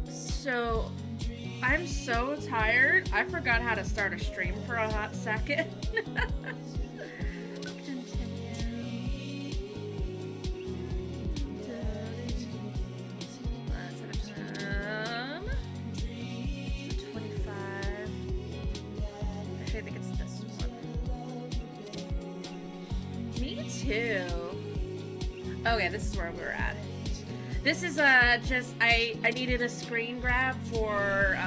So I'm so tired. I forgot how to start a stream for a hot second. Um, 25. Actually, I think it's this one. Me too. Okay, this is where we're at. This is just I needed a screen grab for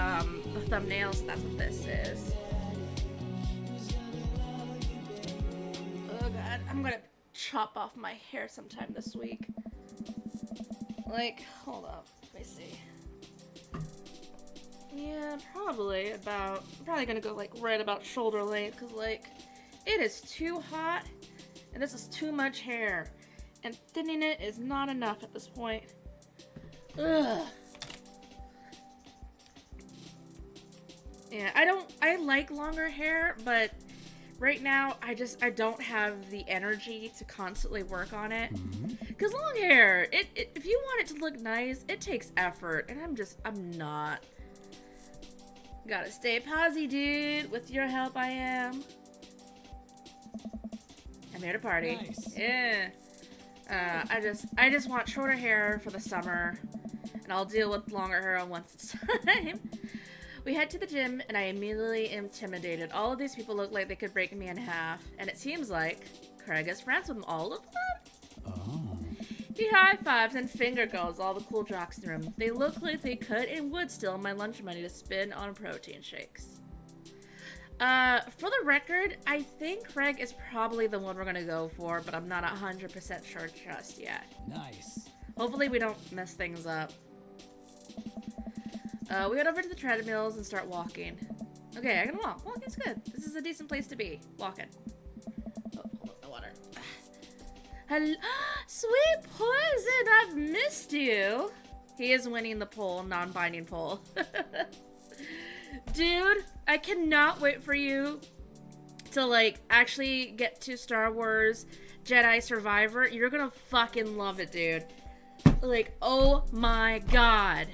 the thumbnail, so that's what this is. Oh god, I'm gonna chop off my hair sometime this week. Like, hold up, let me see. Yeah, probably about. I'm probably gonna go like right about shoulder length, cause like it is too hot, and this is too much hair, and thinning it is not enough at this point. Ugh. Yeah, I like longer hair, but right now I don't have the energy to constantly work on it. Cause long hair, if you want it to look nice, it takes effort, and I'm not. Gotta stay posy, dude. With your help, I am. I'm here to party. Nice. Yeah. I just want shorter hair for the summer, and I'll deal with longer hair once it's time. We head to the gym, and I immediately intimidated. All of these people look like they could break me in half, and it seems like Craig is friends with all of them. Oh. He high-fives and finger goes all the cool jocks in the room. They look like they could and would steal my lunch money to spend on protein shakes. For the record, I think Craig is probably the one we're gonna go for, but I'm not 100% sure just yet. Nice. Hopefully we don't mess things up. We head over to the treadmills and start walking. Okay, I can walk. Walking's good. This is a decent place to be. Walking. Oh, hold up, the water. Hello, sweet poison, I've missed you. He is winning the poll, non-binding poll. Dude, I cannot wait for you to, like, actually get to Star Wars Jedi Survivor. You're gonna fucking love it, dude. Like, oh my god.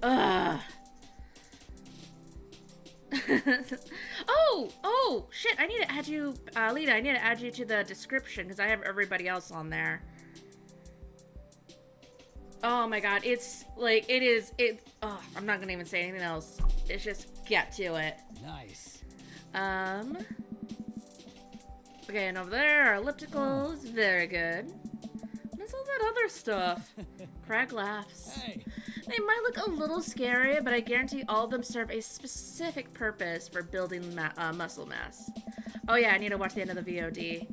Ugh. Oh, shit, I need to add you, Lita, I need to add you to the description, because I have everybody else on there. Oh my god, it's, like, I'm not gonna even say anything else. It's just, get to it. Nice. Okay, and over there are ellipticals, very good. What's all that other stuff? Craig laughs. Hey. They might look a little scary, but I guarantee all of them serve a specific purpose for building muscle mass. Oh yeah, I need to watch the end of the VOD.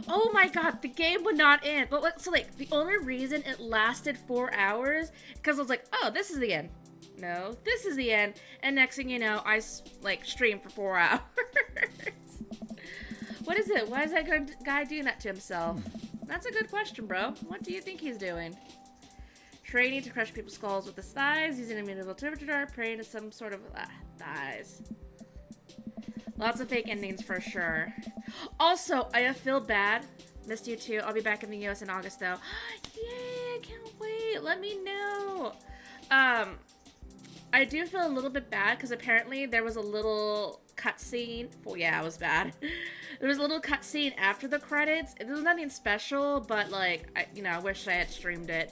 Oh my god, the game would not end. But so like, the only reason it lasted 4 hours, because I was like, oh, this is the end. No, this is the end. And next thing you know, I like streamed for 4 hours. What is it? Why is that guy doing that to himself? That's a good question, bro. What do you think he's doing? Training to crush people's skulls with his thighs, using a mutable temperature, praying to some sort of thighs. Lots of fake endings for sure. Also, I feel bad. Missed you too. I'll be back in the US in August though. Yay, I can't wait. Let me know. I do feel a little bit bad because apparently there was a little cutscene. Oh yeah, it was bad. There was a little cutscene after the credits. It was nothing special, but like, I wish I had streamed it.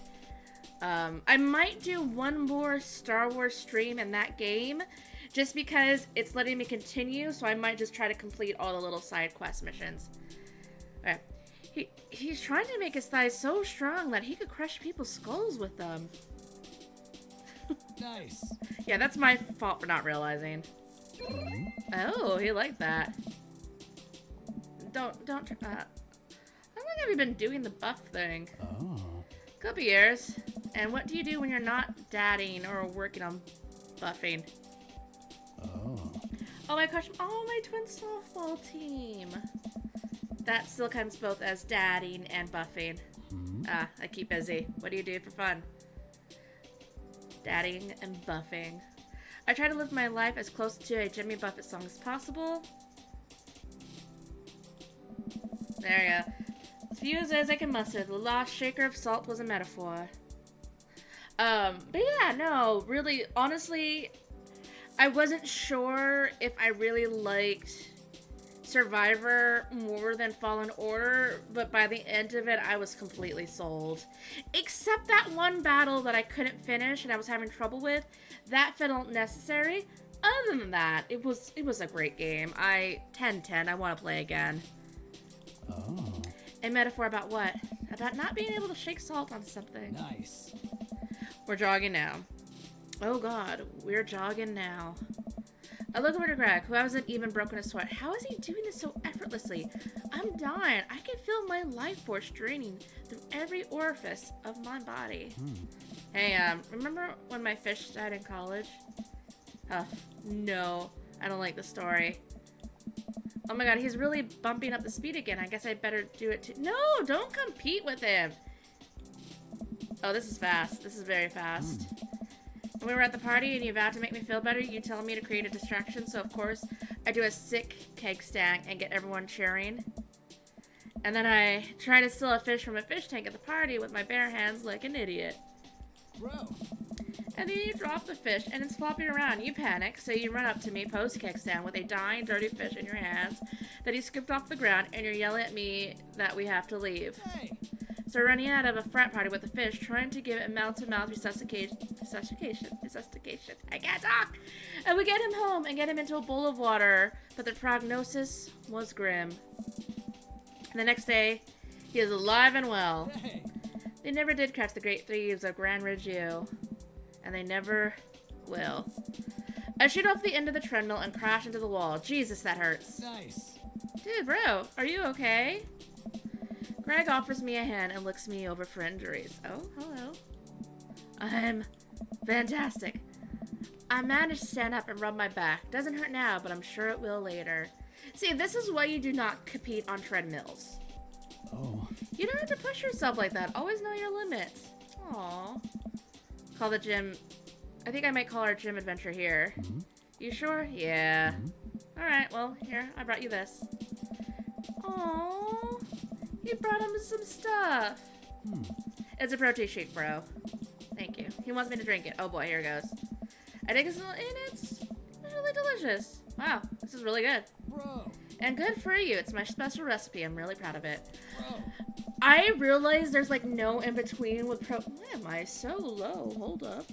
I might do one more Star Wars stream in that game, just because it's letting me continue, so I might just try to complete all the little side quest missions. Alright. He's trying to make his thighs so strong that he could crush people's skulls with them. Nice. Yeah, that's my fault for not realizing. Oh, he liked that. Don't, how long have you been doing the buff thing? Oh. Couple years. And what do you do when you're not dadding or working on buffing? Oh. Oh my gosh, my twin softball team. That still counts both as dadding and buffing. I keep busy. What do you do for fun? Dadding and buffing. I try to live my life as close to a Jimmy Buffett song as possible. There you go. As few as I can muster, the last shaker of salt was a metaphor. But yeah, no, really, honestly, I wasn't sure if I really liked Survivor more than Fallen Order, but by the end of it, I was completely sold. Except that one battle that I couldn't finish and I was having trouble with, that felt necessary. Other than that, it was a great game. 10/10, I want to play again. Oh. A metaphor about what? About not being able to shake salt on something. Nice. We're jogging now. Oh god, we're jogging now. I look over to Greg, who hasn't even broken a sweat. How is he doing this so effortlessly? I'm dying. I can feel my life force draining through every orifice of my body. Hey, remember when my fish died in college? Oh, no. I don't like the story. Oh my god, he's really bumping up the speed again. I guess I better do it too. No, don't compete with him. Oh, this is fast. This is very fast. When we were at the party and you vowed to make me feel better, you telling me to create a distraction, so of course I do a sick keg stand and get everyone cheering. And then I try to steal a fish from a fish tank at the party with my bare hands like an idiot. Bro. And then you drop the fish and it's flopping around. You panic, so you run up to me post keg stand with a dying, dirty fish in your hands that he scooped off the ground, and you're yelling at me that we have to leave. Hey. So we're running out of a frat party with the fish, trying to give it mouth-to-mouth resuscitation. I can't talk! And we get him home and get him into a bowl of water, but the prognosis was grim. And the next day, he is alive and well. Hey. They never did catch the great thieves of Grand Ridge U. And they never will. I shoot off the end of the treadmill and crash into the wall. Jesus, that hurts. Nice. Dude, bro, are you okay? Greg offers me a hand and looks me over for injuries. Oh, hello. I'm fantastic. I managed to stand up and rub my back. Doesn't hurt now, but I'm sure it will later. See, this is why you do not compete on treadmills. Oh. You don't have to push yourself like that. Always know your limits. Aww. Call the gym. I think I might call our gym adventure here. You sure? Yeah. Alright, well, here, I brought you this. Aww. You brought him some stuff. It's a protein shake, bro. Thank you. He wants me to drink it. Oh boy, here it goes. I think it's really delicious. Wow, this is really good. Bro. And good for you. It's my special recipe. I'm really proud of it. Bro. I realize there's like no in between with Why am I so low? Hold up.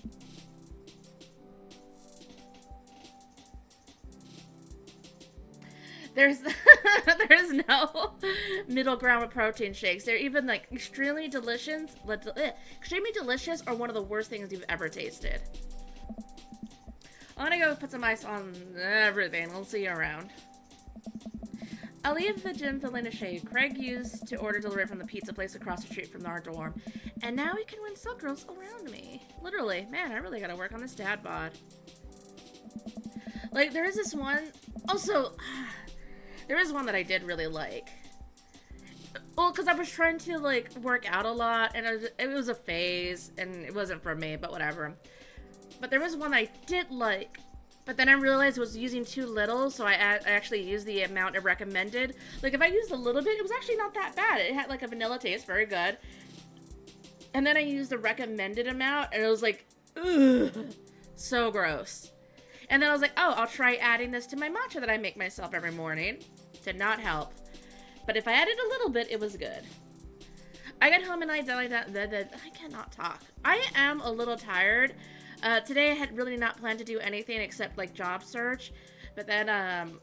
There's there's no middle ground with protein shakes. They're even like extremely delicious. Extremely delicious are one of the worst things you've ever tasted. I'm gonna go put some ice on everything. We'll see you around. I'll leave the gym feeling ashamed. Craig used to order delivery from the pizza place across the street from our dorm. And now he can win sub girls around me. Literally. Man, I really gotta work on this dad bod. Like, there is this one... Also, there is one that I did really like. Well, because I was trying to, like, work out a lot, and it was a phase, and it wasn't for me, but whatever. But there was one I did like. But then I realized I was using too little, so I actually used the amount it recommended. Like, if I used a little bit, it was actually not that bad. It had, like, a vanilla taste, very good. And then I used the recommended amount, and it was like, ugh, so gross. And then I was like, oh, I'll try adding this to my matcha that I make myself every morning. Did not help. But if I added a little bit, it was good. I got home and I cannot talk. I am a little tired. Today I had really not planned to do anything except like job search, but then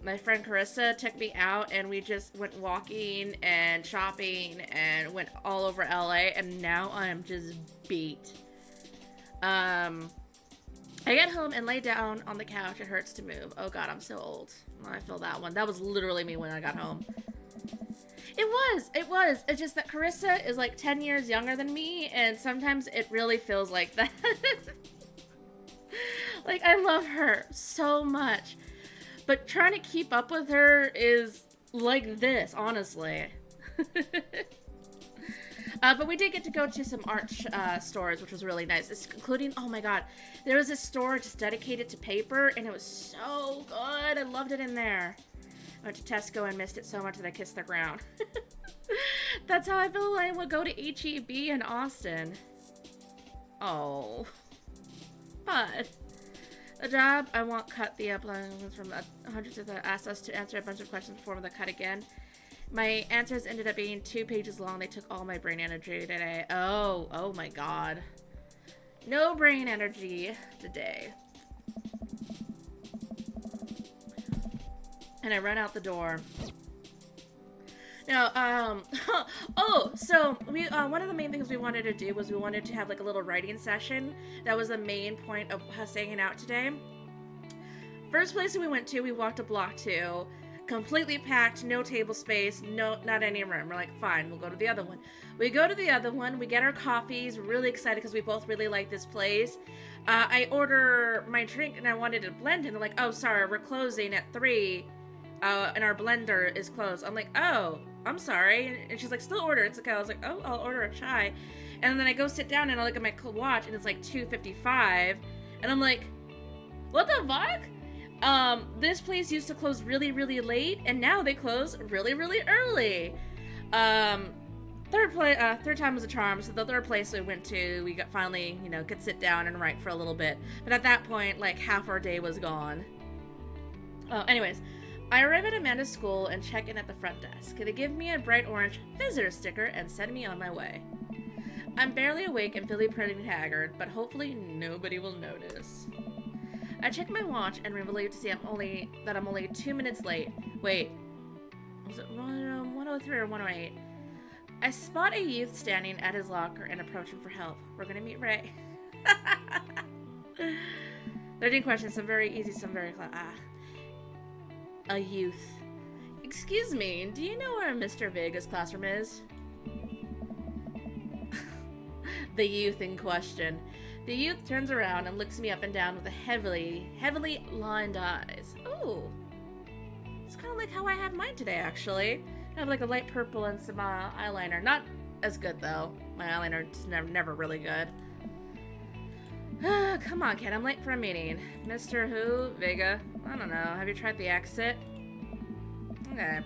my friend Carissa took me out and we just went walking and shopping and went all over LA, and now I'm just beat. I get home and lay down on the couch. It hurts to move. Oh god, I'm so old. I feel that one. That was literally me when I got home. It was. It's just that Carissa is like 10 years younger than me, and sometimes it really feels like that. Like, I love her so much, but trying to keep up with her is like this, honestly. But we did get to go to some art stores, which was really nice, including, oh my god, there was this store just dedicated to paper, and it was so good. I loved it in there. I went to Tesco and missed it so much that I kissed the ground. That's how I feel when I would go to H-E-B in Austin. Oh. But the job I want cut the uploads from hundreds of that asked us to answer a bunch of questions before the cut again. My answers ended up being 2 pages long. They took all my brain energy today. Oh my god. No brain energy today. And I run out the door. Now, so we, one of the main things we wanted to do was we wanted to have like a little writing session. That was the main point of us hanging out today. First place we went to, we walked a block to, completely packed, no table space, not any room. We're like, fine, we'll go to the other one. We go to the other one, we get our coffees, really excited because we both really like this place. I order my drink and I wanted to blend it. They're like, oh, sorry, we're closing at 3. And our blender is closed. I'm like, oh, I'm sorry. And she's like, still order. It's okay. I was like, oh, I'll order a chai. And then I go sit down and I look at my watch and it's like 2:55. And I'm like, what the fuck? This place used to close really, really late, and now they close really, really early. Third time was a charm. So the third place we went to, we got finally, could sit down and write for a little bit. But at that point, like half our day was gone. Anyways. I arrive at Amanda's school and check in at the front desk. They give me a bright orange visitor sticker and send me on my way. I'm barely awake and feeling pretty haggard, but hopefully nobody will notice. I check my watch and am relieved to see I'm only 2 minutes late. Wait, was it 103 or 108? I spot a youth standing at his locker and approach him for help. We're gonna meet Ray. 13 questions, some very easy, some very a youth. Excuse me, do you know where Mr. Vega's classroom is? The youth in question. The youth turns around and looks me up and down with a heavily lined eyes. Ooh. It's kind of like how I have mine today, actually. I have like a light purple and some eyeliner. Not as good, though. My eyeliner is never really good. Come on, kid. I'm late for a meeting. Mr. Who? Vega? I don't know. Have you tried the exit? Okay.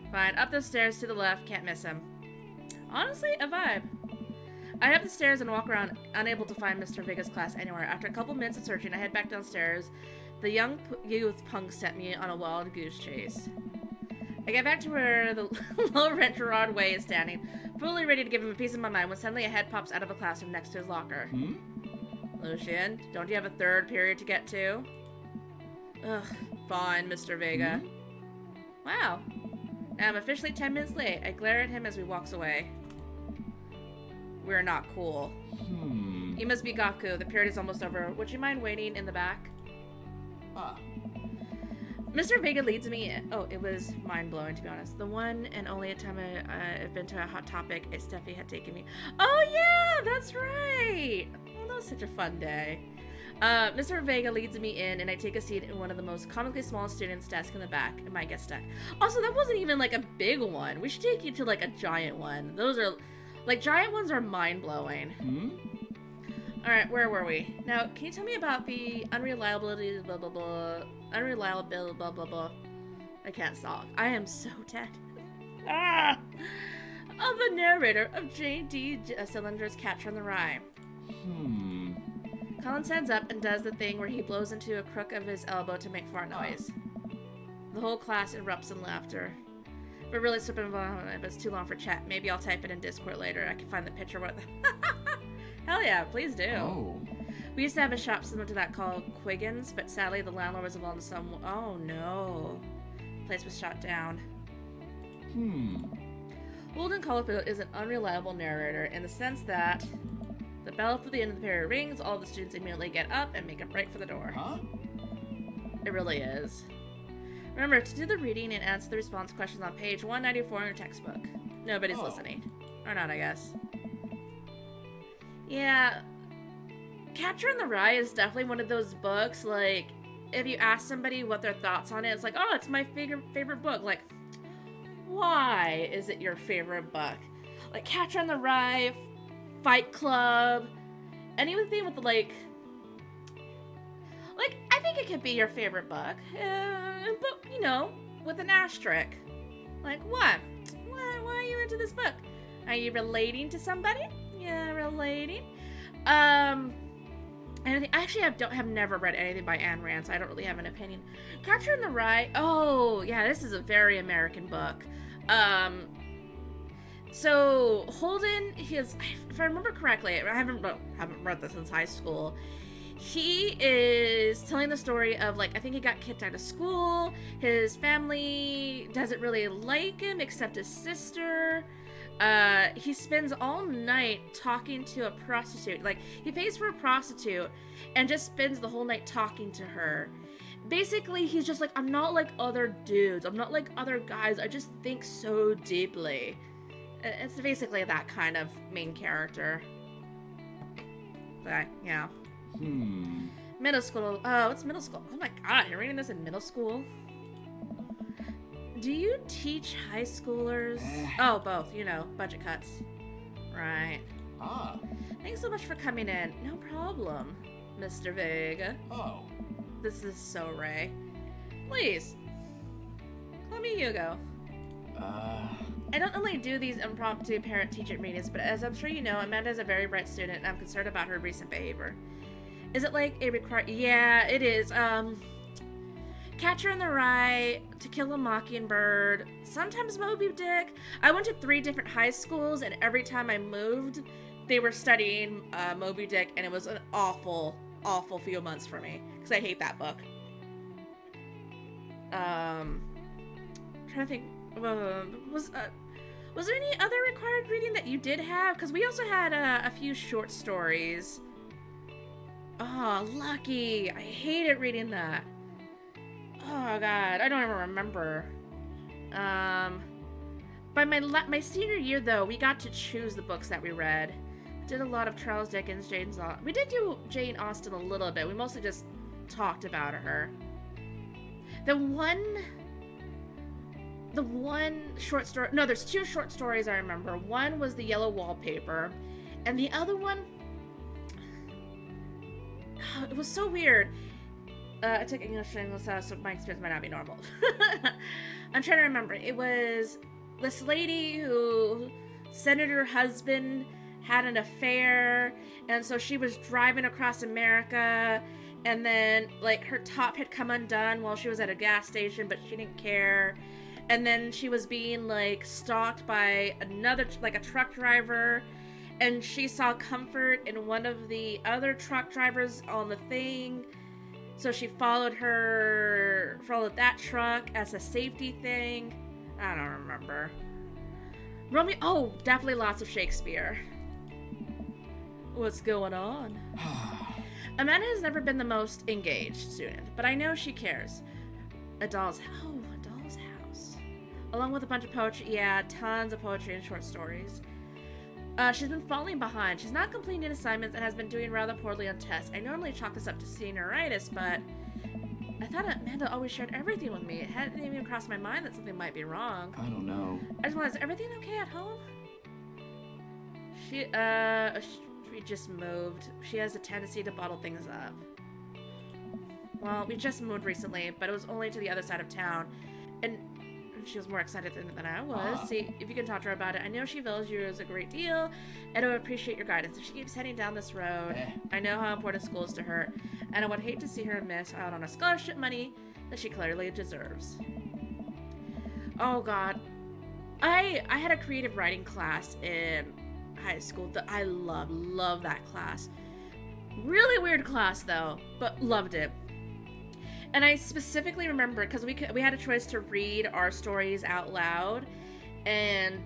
Fine. Up the stairs to the left. Can't miss him. Honestly, a vibe. I head up the stairs and walk around, unable to find Mr. Vega's class anywhere. After a couple minutes of searching, I head back downstairs. The young youth punk sent me on a wild goose chase. I get back to where the low-rent Gerard Way is standing, fully ready to give him a piece of my mind, when suddenly a head pops out of a classroom next to his locker. Lucian, don't you have a third period to get to? Ugh, fine, Mr. Vega. Wow. Now I'm officially 10 minutes late. I glare at him as he walks away. We're not cool. You must be Gaku. The period is almost over. Would you mind waiting in the back? Mr. Vega leads me in. Oh, it was mind-blowing, to be honest. The one and only time I've been to a Hot Topic, Steffi had taken me. Oh, yeah, that's right. Oh, that was such a fun day. Mr. Vega leads me in, and I take a seat in one of the most comically small students' desk in the back. It might get stuck. Also, that wasn't even, like, a big one. We should take you to, like, a giant one. Those are, like, giant ones are mind-blowing. Alright, where were we? Now, can you tell me about the unreliability, blah, blah, blah, unreliability, blah, blah, blah. I can't stop. I am so dead. Of the narrator of J.D. Cylinder's Catcher in the Rye. Colin stands up and does the thing where he blows into a crook of his elbow to make fart noise. The whole class erupts in laughter. But really, it's too long for chat. Maybe I'll type it in Discord later. I can find the picture. Hell yeah, please do. Oh. We used to have a shop similar to that called Quiggins, but sadly the landlord was involved in some... Oh no. The place was shut down. Holden Caulfield is an unreliable narrator in the sense that the bell for the end of the period rings, all the students immediately get up and make a break for the door. It really is. Remember, to do the reading and answer the response questions on page 194 in your textbook. Nobody's listening. Or not, I guess. Yeah, Catcher in the Rye is definitely one of those books, like, if you ask somebody what their thoughts on it, it's like, oh, it's my favorite book. Like, why is it your favorite book? Like, Catcher in the Rye, Fight Club, anything with, like, I think it could be your favorite book, but, you know, with an asterisk. Like, what? Why are you into this book? Are you relating to somebody? Yeah, relating. Anything? Actually, have never read anything by Ayn Rand, so I don't really have an opinion. Catcher in the Rye. Oh, yeah, this is a very American book. So Holden, if I remember correctly, I haven't read this since high school. He is telling the story of, like, I think he got kicked out of school. His family doesn't really like him except his sister. He spends all night talking to a prostitute. Like, he pays for a prostitute and just spends the whole night talking to her. Basically, he's just like, I'm not like other dudes. I'm not like other guys. I just think so deeply. It's basically that kind of main character. But, yeah. Middle school. Oh, it's middle school. Oh my god, you're reading this in middle school? Do you teach high schoolers? Oh, both. You know, budget cuts. Right. Ah. Thanks so much for coming in. No problem, Mr. Vega. Oh. This is so Ray. Please. Call me Hugo. I don't only do these impromptu parent-teacher meetings, but as I'm sure you know, Amanda is a very bright student, and I'm concerned about her recent behavior. Is it like a required... Yeah, it is. Catcher in the Rye, To Kill a Mockingbird, sometimes Moby Dick. I went to 3 different high schools, and every time I moved, they were studying Moby Dick, and it was an awful, awful few months for me, because I hate that book. I'm trying to think... was there any other required reading that you did have? Because we also had a few short stories. Oh, lucky. I hated reading that. Oh, God. I don't even remember. By my senior year, though, we got to choose the books that we read. Did a lot of Charles Dickens, Jane Austen. We did do Jane Austen a little bit. We mostly just talked about her. The one short story... No, there's 2 short stories I remember. One was The Yellow Wallpaper, and the other one... it was so weird. I took English and English, so my experience might not be normal. I'm trying to remember. It was this lady who said that her husband had an affair, and so she was driving across America, and then, like, her top had come undone while she was at a gas station, but she didn't care. And then she was being, like, stalked by another, like, a truck driver, and she saw comfort in one of the other truck drivers on the thing. So she followed that truck as a safety thing. I don't remember. Romeo, oh, definitely lots of Shakespeare. What's going on? Amanda has never been the most engaged student, but I know she cares. A doll's house. Along with a bunch of poetry. Yeah, tons of poetry and short stories. She's been falling behind. She's not completing assignments and has been doing rather poorly on tests. I normally chalk this up to senioritis, but I thought Amanda always shared everything with me. It hadn't even crossed my mind that something might be wrong. I don't know. I just wanted, is everything okay at home? She just moved. She has a tendency to bottle things up. Well, we just moved recently, but it was only to the other side of town. And she was more excited than I was. See if you can talk to her about it. I know she values you a great deal, and I would appreciate your guidance. If she keeps heading down this road, I know how important school is to her, and I would hate to see her miss out on a scholarship money that she clearly deserves. Oh God, I had a creative writing class in high school that I love that class. Really weird class though, but loved it. And I specifically remember, because we had a choice to read our stories out loud, and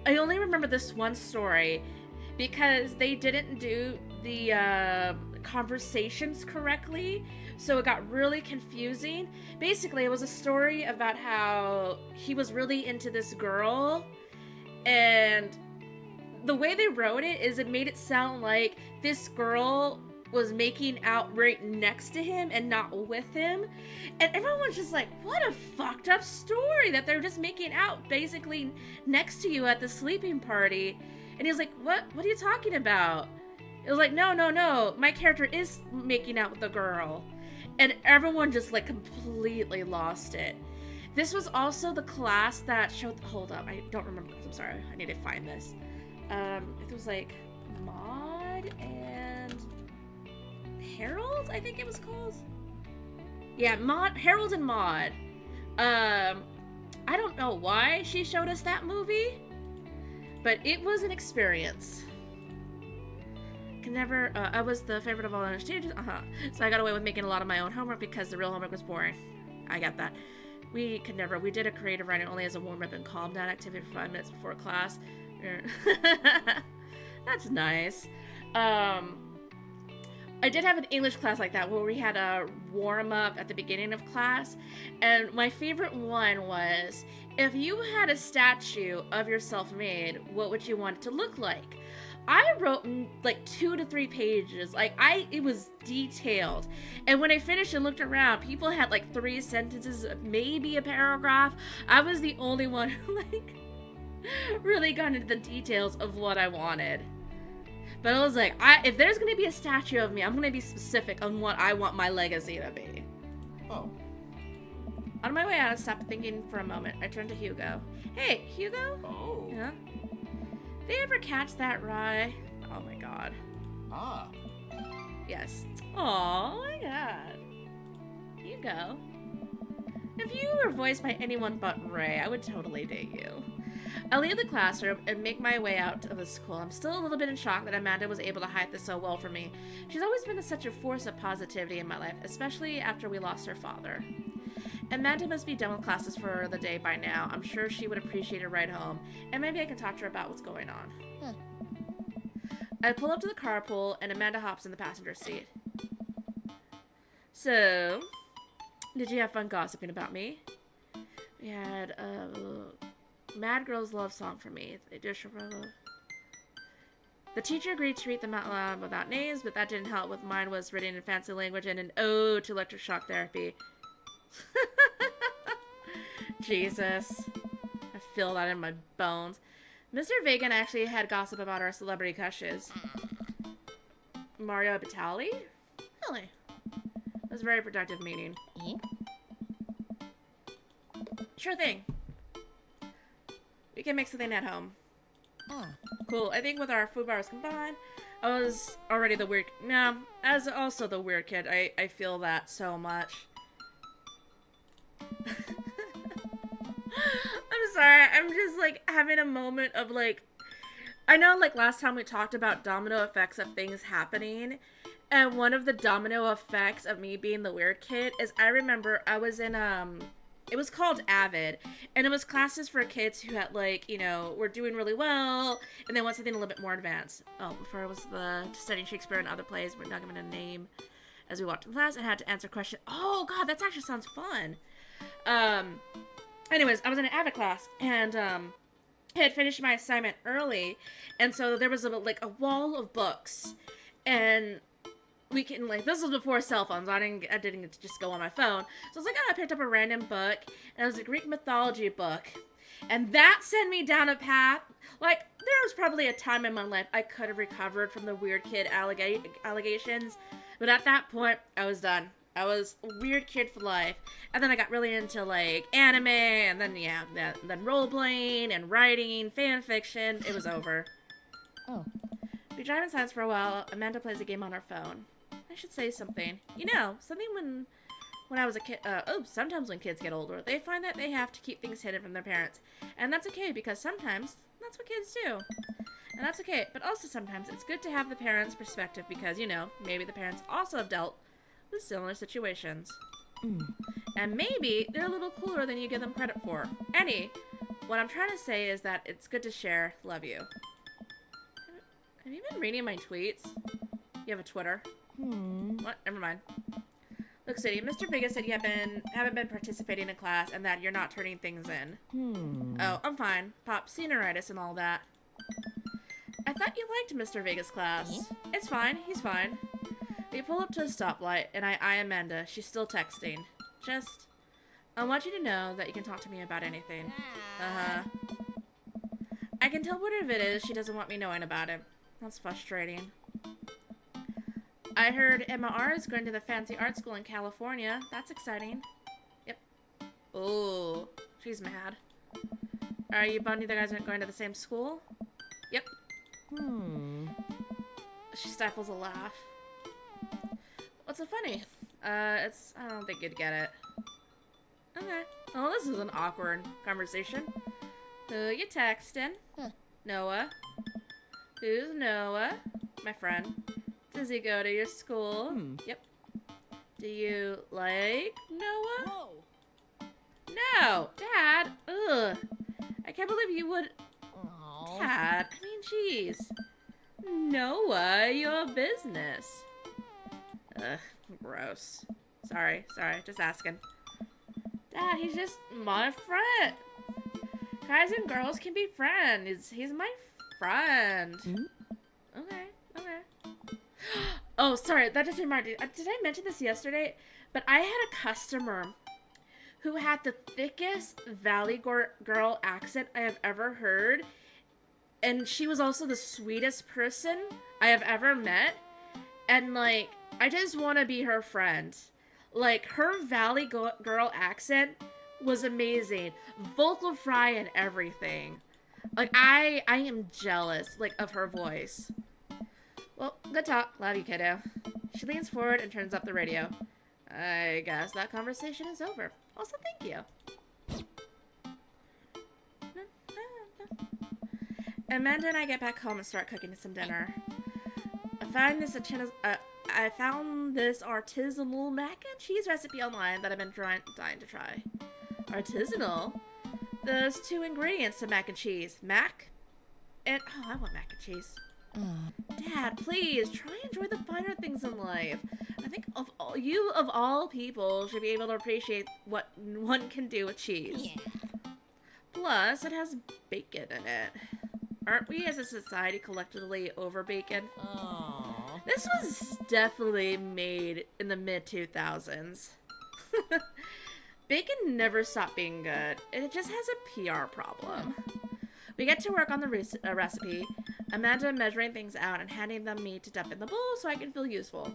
I only remember this one story because they didn't do the conversations correctly, so it got really confusing. Basically, it was a story about how he was really into this girl, and the way they wrote it is it made it sound like this girl was making out right next to him and not with him, and everyone was just like, what a fucked up story that they're just making out basically next to you at the sleeping party. And he was like, what are you talking about? It was like, no, my character is making out with the girl. And everyone just like completely lost it. This was also the class that showed, hold up, I don't remember this, I'm sorry, I need to find this. It was like Maud and Harold, I think it was called. Yeah, Harold and Maud. I don't know why she showed us that movie, but it was an experience. I was the favorite of all understages. So I got away with making a lot of my own homework because the real homework was boring. I get that. We did a creative writing only as a warm-up and calm down activity for 5 minutes before class. That's nice. I did have an English class like that where we had a warm-up at the beginning of class, and my favorite one was, if you had a statue of yourself made, what would you want it to look like? I wrote like 2 to 3 pages. It was detailed. And when I finished and looked around, people had like 3 sentences, maybe a paragraph. I was the only one who really got into the details of what I wanted. But I was like, if there's going to be a statue of me, I'm going to be specific on what I want my legacy to be. Oh. On my way out, I stopped thinking for a moment. I turned to Hugo. Hey, Hugo? Oh. Yeah? They ever catch that Rye? Oh my god. Ah. Yes. Oh my god. Hugo. If you were voiced by anyone but Ray, I would totally date you. I leave the classroom and make my way out of the school. I'm still a little bit in shock that Amanda was able to hide this so well from me. She's always been such a force of positivity in my life, especially after we lost her father. Amanda must be done with classes for the day by now. I'm sure she would appreciate a ride home, and maybe I can talk to her about what's going on. Huh. I pull up to the carpool, and Amanda hops in the passenger seat. So, did you have fun gossiping about me? We had a Mad Girl's love song for me. The teacher agreed to read them out loud without names, but that didn't help with mine was written in fancy language and an ode to electric shock therapy. Jesus. I feel that in my bones. Mr. Vegan actually had gossip about our celebrity crushes. Mario Batali? Really? It was a very productive meeting. Sure thing. We can make something at home. Ah. Cool. I think with our food bars combined, I was already the weird... No, as also the weird kid. I feel that so much. I'm sorry, I'm just having a moment of I know last time we talked about domino effects of things happening, and one of the domino effects of me being the weird kid is I remember I was in it was called Avid, and it was classes for kids who had were doing really well and they want something a little bit more advanced. Oh, before it was studying Shakespeare and other plays, we're not given a name as we walked in class and had to answer questions. Oh god, that actually sounds fun. Anyways, I was in an Avid class, and I had finished my assignment early, and so there was a wall of books, and we can this was before cell phones. I didn't get to just go on my phone, so I was I picked up a random book, and it was a Greek mythology book, and that sent me down a path. There was probably a time in my life I could have recovered from the weird kid allegations, but at that point, I was done. I was a weird kid for life. And then I got really into anime, and then then role-playing and writing, fan fiction. It was over. Oh. We drive in silence for a while. Amanda plays a game on her phone. I should say something. Something when I was a kid. Sometimes when kids get older, they find that they have to keep things hidden from their parents. And that's okay, because sometimes that's what kids do. And that's okay. But also sometimes it's good to have the parents' perspective because, maybe the parents also have dealt with similar situations. And maybe they're a little cooler than you give them credit for. What I'm trying to say is that it's good to share. Love you. Have you been reading my tweets? You have a Twitter? What? Never mind. Look, Sadie, Mr. Vegas said you haven't been participating in class and that you're not turning things in. Oh, I'm fine. Pop, senioritis and all that. I thought you liked Mr. Vegas' class. It's fine. He's fine. We pull up to a stoplight, and I eye Amanda. She's still texting. I want you to know that you can talk to me about anything. I can tell whatever it is she doesn't want me knowing about it. That's frustrating. I heard Emma R. is going to the fancy art school in California. That's exciting. Yep. Oh, she's mad. Are you bummed you guys aren't going to the same school? Yep. She stifles a laugh. What's so funny? I don't think you'd get it. Okay. Well, this is an awkward conversation. Who you texting? Huh. Noah. Who's Noah? My friend. Does he go to your school? Yep. Do you like Noah? Whoa. No! Dad! Ugh. I can't believe you would... Aw. Dad, I mean, jeez. Noah, your business. Ugh, gross. Sorry, just asking. Dad, he's just my friend. Guys and girls can be friends. He's my friend. Okay. Oh, sorry, that just reminded me. Did I mention this yesterday? But I had a customer who had the thickest Valley Girl accent I have ever heard. And she was also the sweetest person I have ever met. And, like, I just want to be her friend. Like, her Valley Girl accent was amazing. Vocal fry and everything. Like, I am jealous, like, of her voice. Well, good talk. Love you, kiddo. She leans forward and turns up the radio. I guess that conversation is over. Also, thank you. Amanda and I get back home and start cooking some dinner. I found this artisanal mac and cheese recipe online that I've been dying to try. Artisanal? There's 2 ingredients to mac and cheese. Mac and... Oh, I want mac and cheese. Dad, please, try and enjoy the finer things in life. I think you, of all people, should be able to appreciate what one can do with cheese. Yeah. Plus, it has bacon in it. Aren't we as a society collectively over bacon? Aw. This was definitely made in the mid-2000s. Bacon never stopped being good. It just has a PR problem. We get to work on the recipe, Amanda measuring things out and handing them me to dump in the bowl so I can feel useful.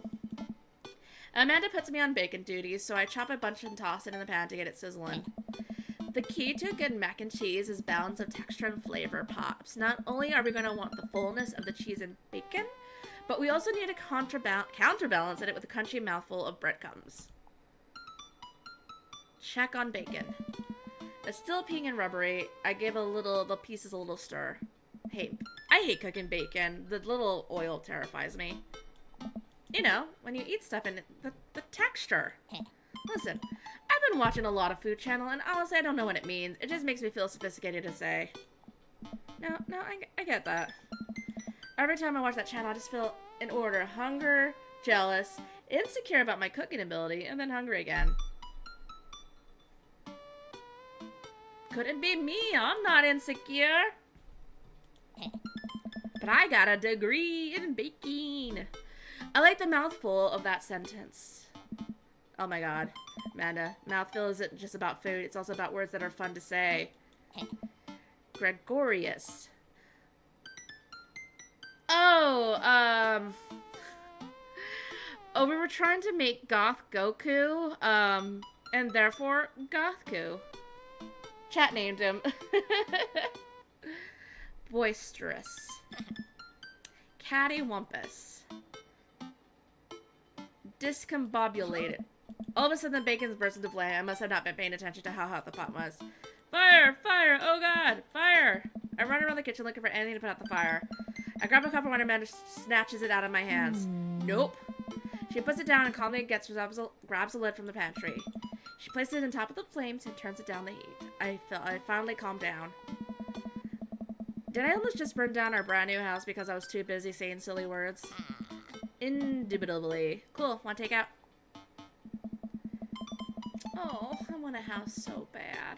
Amanda puts me on bacon duty, so I chop a bunch and toss it in the pan to get it sizzling. The key to a good mac and cheese is balance of texture and flavor pops. Not only are we going to want the fullness of the cheese and bacon, but we also need to counterbalance it with a crunchy mouthful of breadcrumbs. Check on bacon. It's still peeing and rubbery. I give the pieces a little stir. I hate cooking bacon. The little oil terrifies me. You know, when you eat stuff and the texture. Listen, I've been watching a lot of Food Channel, and honestly, I don't know what it means. It just makes me feel sophisticated to say. No, I get that. Every time I watch that channel, I just feel in order. Hunger, jealous, insecure about my cooking ability, and then hungry again. Couldn't be me. I'm not insecure. But I got a degree in baking. I like the mouthful of that sentence. Oh my god. Amanda, mouthful isn't just about food. It's also about words that are fun to say. Gregorious. Oh, we were trying to make Goth Goku, and therefore Gothku. Chat named him. Boisterous. Cattywampus. Discombobulated. All of a sudden the bacon's burst into flame. I must have not been paying attention to how hot the pot was. Fire! Fire! Oh god! Fire! I run around the kitchen looking for anything to put out the fire. I grab a cup of water and Amanda snatches it out of my hands. Nope. She puts it down and calmly grabs a lid from the pantry. She places it on top of the flames and turns it down the heat. I finally calmed down. Did I almost just burn down our brand new house because I was too busy saying silly words? Indubitably. Cool. Want to take out? Oh, I want a house so bad.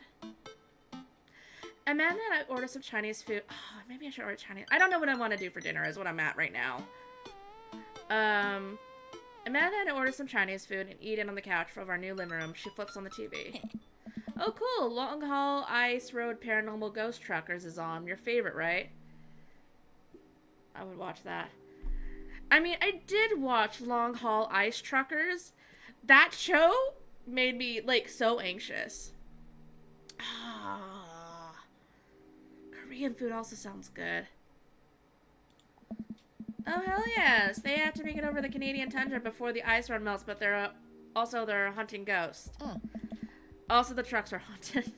Amanda and I ordered some Chinese food. Oh, maybe I should order Chinese. I don't know what I want to do for dinner is what I'm at right now. Amanda and I ordered some Chinese food and eat it on the couch of our new living room. She flips on the TV. Oh, cool. Long Haul Ice Road Paranormal Ghost Truckers is on. Your favorite, right? I would watch that. I mean, I did watch Long Haul Ice Truckers. That show made me, like, so anxious. Korean food also sounds good. Oh, hell yes. They have to make it over the Canadian tundra before the ice run melts, but they're hunting ghosts. Oh. Also, the trucks are haunted.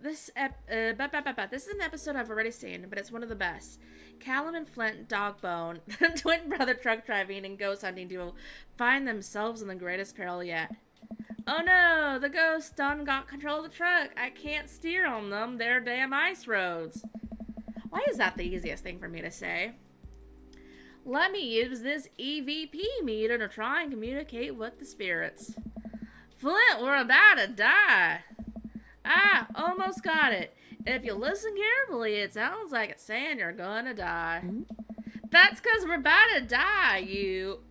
This is an episode I've already seen, but it's one of the best. Callum and Flint Dogbone, the twin brother truck driving and ghost hunting duo, find themselves in the greatest peril yet. Oh no, the ghosts done got control of the truck. I can't steer on them. They're damn ice roads. Why is that the easiest thing for me to say? Let me use this EVP meter to try and communicate with the spirits. Flint, we're about to die. Ah, almost got it. If you listen carefully, it sounds like it's saying you're gonna die. That's because we're about to die, you...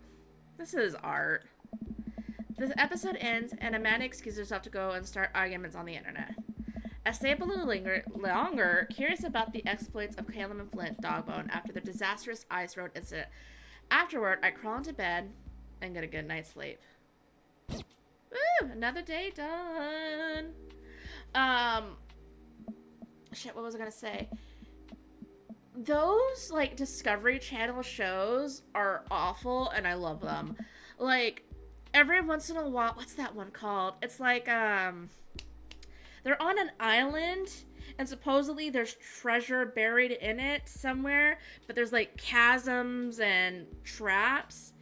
This is art. This episode ends, and Amanda excuses herself to go and start arguments on the internet. I stay up a little longer, curious about the exploits of Caleb and Flint Dogbone after the disastrous ice road incident. Afterward, I crawl into bed and get a good night's sleep. Woo! Another day done. Shit, what was I gonna say? Those, like, Discovery Channel shows are awful, and I love them. Like, every once in a while, what's that one called? It's like, they're on an island, and supposedly there's treasure buried in it somewhere, but there's, like, chasms and traps.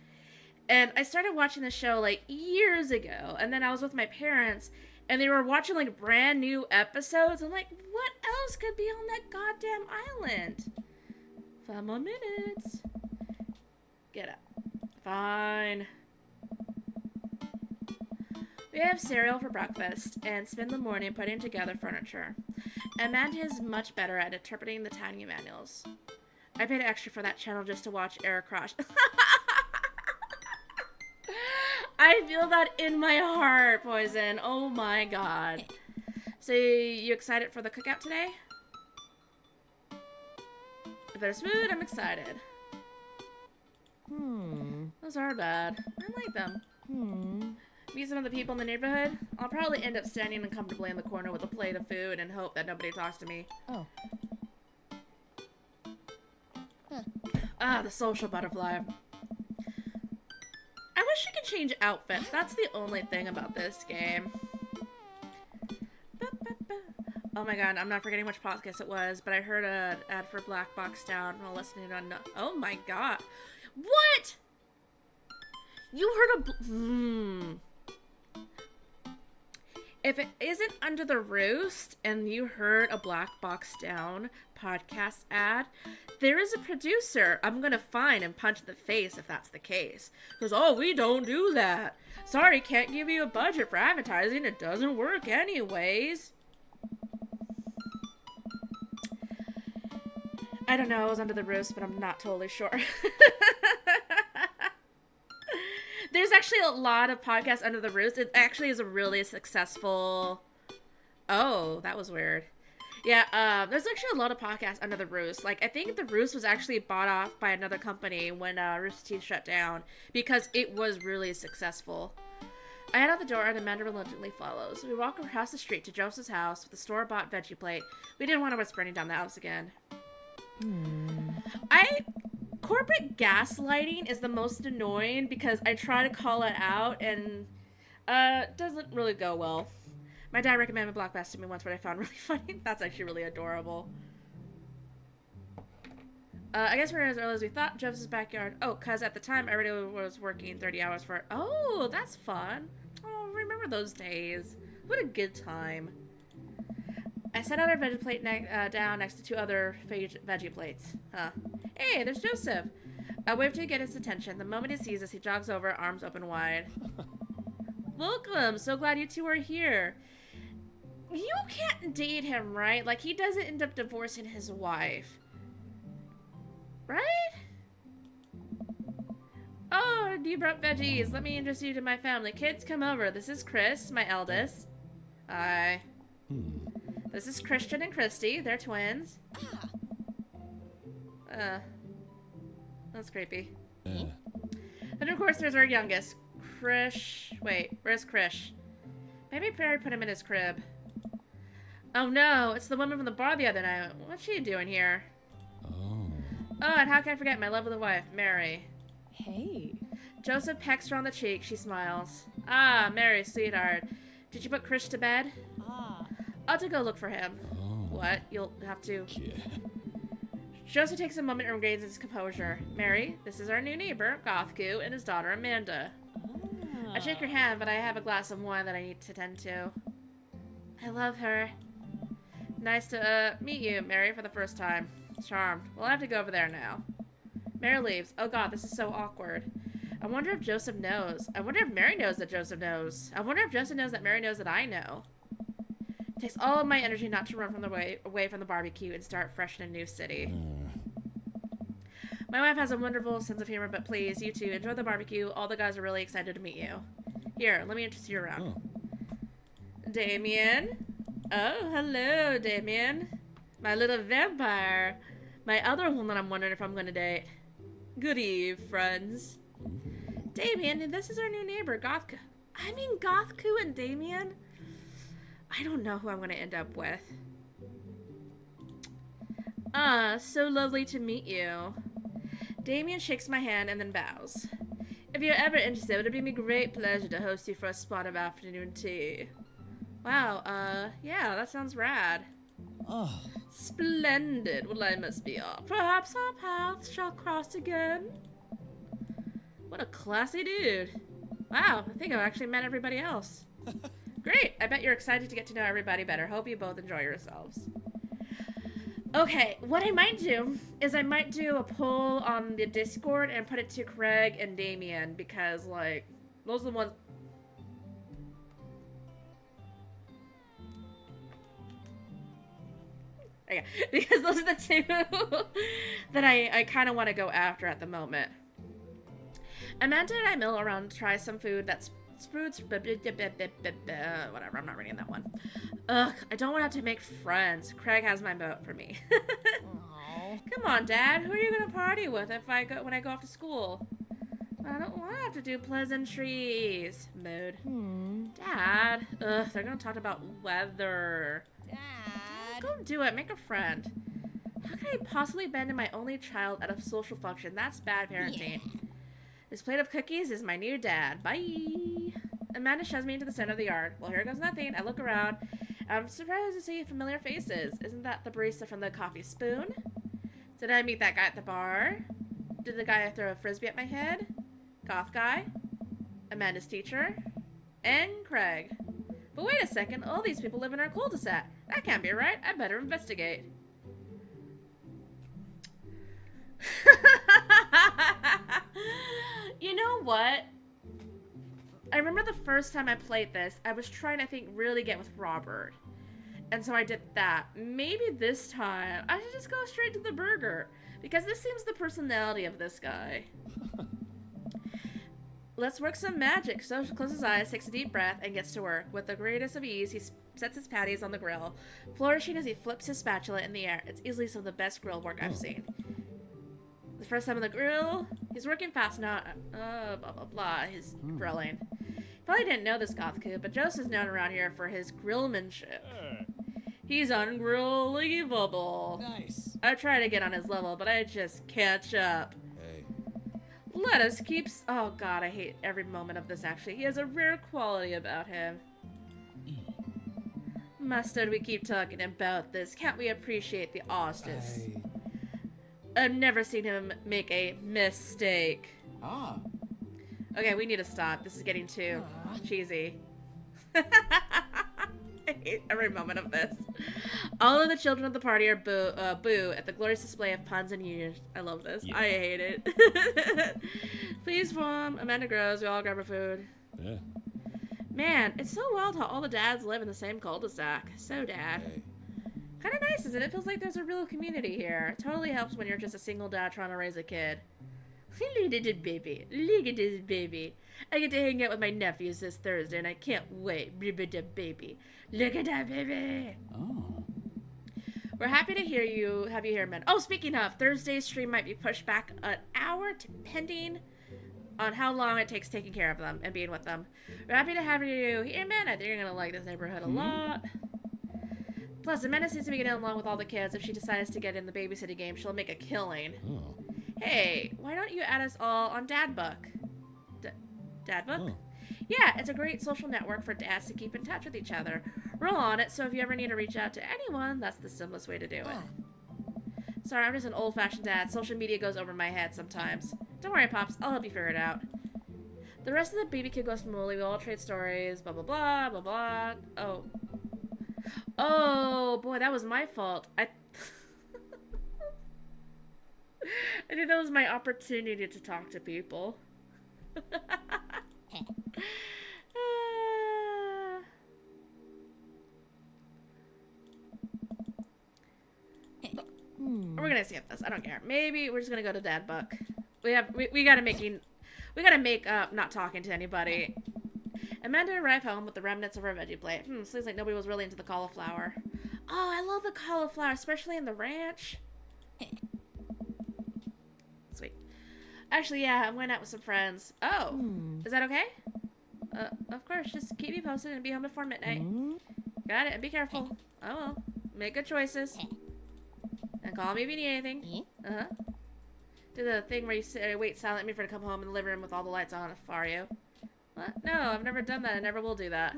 And I started watching the show, like, years ago, and then I was with my parents, and they were watching, like, brand new episodes. I'm like, what else could be on that goddamn island? 5 more minutes. Get up. Fine. We have cereal for breakfast and spend the morning putting together furniture. Amanda is much better at interpreting the tiny manuals. I paid extra for that channel just to watch Eric Crash. I feel that in my heart, Poison. Oh my god. So, you excited for the cookout today? If there's food, I'm excited. Those are bad. I like them. Meet some of the people in the neighborhood. I'll probably end up standing uncomfortably in the corner with a plate of food and hope that nobody talks to me. Oh. Ah, the social butterfly. I wish you could change outfits. That's the only thing about this game. Oh my god, I'm not forgetting which podcast it was, but I heard an ad for Black Box Down while listening on... Oh my god. What? You heard a... If it isn't Under the Roost and you heard a Black Box Down podcast ad, there is a producer I'm gonna find and punch in the face if that's the case. Because, oh, we don't do that. Sorry, can't give you a budget for advertising. It doesn't work anyways. I don't know, it was Under the Roost, but I'm not totally sure. There's actually a lot of podcasts under the roost. It actually is a really successful... Oh, that was weird. Yeah, there's actually a lot of podcasts under the roost. Like, I think the Roost was actually bought off by another company when Rooster Teeth shut down because it was really successful. I head out the door and Amanda reluctantly follows. We walk across the street to Joseph's house with a store-bought veggie plate. We didn't want to risk burning down the house again. Corporate gaslighting is the most annoying because I try to call it out and it doesn't really go well. My dad recommended Blockbuster to me once, what I found really funny. That's actually really adorable. I guess we're as early as we thought. Joseph's backyard. Oh, because at the time I already was working 30 hours for it. Oh, that's fun. Oh, remember those days. What a good time. I set out our veggie plate down next to 2 other veggie plates. Huh. Hey, there's Joseph. I wave to get his attention. The moment he sees us, he jogs over, arms open wide. Welcome. So glad you two are here. You can't date him, right? Like, he doesn't end up divorcing his wife. Right? Oh, you brought veggies. Let me introduce you to my family. Kids, come over. This is Chris, my eldest. Hi. This is Christian and Christy. They're twins. That's creepy. And of course, there's our youngest, Krish. Wait, where's Krish? Maybe Barry put him in his crib. Oh no, it's the woman from the bar the other night. What's she doing here? Oh, and how can I forget my lovely wife, Mary? Hey. Joseph pecks her on the cheek. She smiles. Ah, Mary, sweetheart. Did you put Krish to bed? Ah. I'll have to go look for him. Oh. What? You'll have to... Yeah. Joseph takes a moment and regains his composure. Mary, this is our new neighbor, Gothku, and his daughter, Amanda. I shake your hand, but I have a glass of wine that I need to tend to. I love her. Nice to meet you, Mary, for the first time. Charmed. Well, I have to go over there now. Mary leaves. Oh god, this is so awkward. I wonder if Joseph knows. I wonder if Mary knows that Joseph knows. I wonder if Joseph knows that Mary knows that I know. It takes all of my energy not to run from away from the barbecue and start fresh in a new city. My wife has a wonderful sense of humor, but please, you two, enjoy the barbecue. All the guys are really excited to meet you. Here, let me introduce you around. Oh. Damien. Oh, hello, Damien. My little vampire. My other one that I'm wondering if I'm going to date. Good eve, friends. Damien, this is our new neighbor, Gothku. I mean, Gothku and Damien? I don't know who I'm going to end up with. Ah, so lovely to meet you. Damien shakes my hand and then bows. If you're ever interested, it would be a great pleasure to host you for a spot of afternoon tea. Wow, yeah, that sounds rad. Oh. Splendid. Well, I must be off. Perhaps our paths shall cross again. What a classy dude. Wow, I think I've actually met everybody else. Great. I bet you're excited to get to know everybody better. Hope you both enjoy yourselves. Okay, what I might do is I might do a poll on the Discord and put it to Craig and Damien because, like, those are the ones... Okay, because those are the two that I kind of want to go after at the moment. Amanda and I mill around to try some food that's sprouts, whatever, I'm not reading that one. Ugh, I don't want to have to make friends. Craig has my vote for me. Aw. Come on, Dad, who are you gonna party with when I go off to school? I don't want to have to do pleasantries. Mood. Dad, ugh, they're gonna talk about weather. Dad. Go do it. Make a friend. How can I possibly abandon my only child at a social function? That's bad parenting. This plate of cookies is my new dad. Bye. Amanda shoves me into the center of the yard. Well, here goes nothing. I look around. I'm surprised to see familiar faces. Isn't that the barista from the Coffee Spoon? Did I meet that guy at the bar? Did the guy throw a frisbee at my head? Goth guy? Amanda's teacher? And Craig. But wait a second. All these people live in our cul-de-sac. That can't be right. I better investigate. You know what? I remember the first time I played this, I was trying to, I think, really get with Robert. And so I did that. Maybe this time, I should just go straight to the burger. Because this seems the personality of this guy. Let's work some magic. So he closes his eyes, takes a deep breath, and gets to work. With the greatest of ease, he sets his patties on the grill, flourishing as he flips his spatula in the air. It's easily some of the best grill work I've seen. The first time on the grill, he's working fast now. Blah, blah, blah. He's grilling. Probably didn't know this, Gothku, but Joseph's known around here for his grillmanship. He's ungrillable. Nice. I try to get on his level, but I just catch up. Hey. Let us keep... Oh, God, I hate every moment of this, actually. He has a rare quality about him. Mustard, we keep talking about this. Can't we appreciate the artist? I've never seen him make a mistake. Ah. Okay, we need to stop. This is getting too cheesy. I hate every moment of this. All of the children of the party are boo at the glorious display of puns and unions. I love this. Yeah. I hate it. Please form. Amanda grows. We all grab our food. Yeah. Man, it's so wild how all the dads live in the same cul-de-sac. So dad. Hey. Kind of nice, isn't it? It feels like there's a real community here. It totally helps when you're just a single dad trying to raise a kid. Look at this baby. Look at this baby. I get to hang out with my nephews this Thursday, and I can't wait. Look at that baby. Look at that baby. Oh. We're happy to have you here, men. Oh, speaking of, Thursday's stream might be pushed back an hour, depending on how long it takes taking care of them and being with them. We're happy to have you here, man. I think you're going to like this neighborhood a lot. Plus, Amanda seems to be getting along with all the kids. If she decides to get in the babysitting game, she'll make a killing. Oh. Hey, why don't you add us all on Dadbook? Dadbook? Oh. Yeah, it's a great social network for dads to keep in touch with each other. Roll on it, so if you ever need to reach out to anyone, that's the simplest way to do it. Sorry, I'm just an old-fashioned dad. Social media goes over my head sometimes. Don't worry, Pops. I'll help you figure it out. The rest of the BBQ goes smoothly. We all trade stories. Blah, blah, blah, blah, blah. Oh. Oh, boy, that was my fault. I think that was my opportunity to talk to people. We're gonna skip this. I don't care. Maybe we're just gonna go to Dadbook. We gotta make up not talking to anybody. Amanda arrived home with the remnants of her veggie plate. Seems like nobody was really into the cauliflower. Oh, I love the cauliflower, especially in the ranch. Sweet. Actually, yeah, I'm going out with some friends. Oh, is that okay? Of course. Just keep me posted and be home before midnight. Got it. And be careful. Oh well. Make good choices. And call me if you need anything. Do the thing where you wait silently for me to come home in the living room with all the lights on, are you? What? No, I've never done that. I never will do that.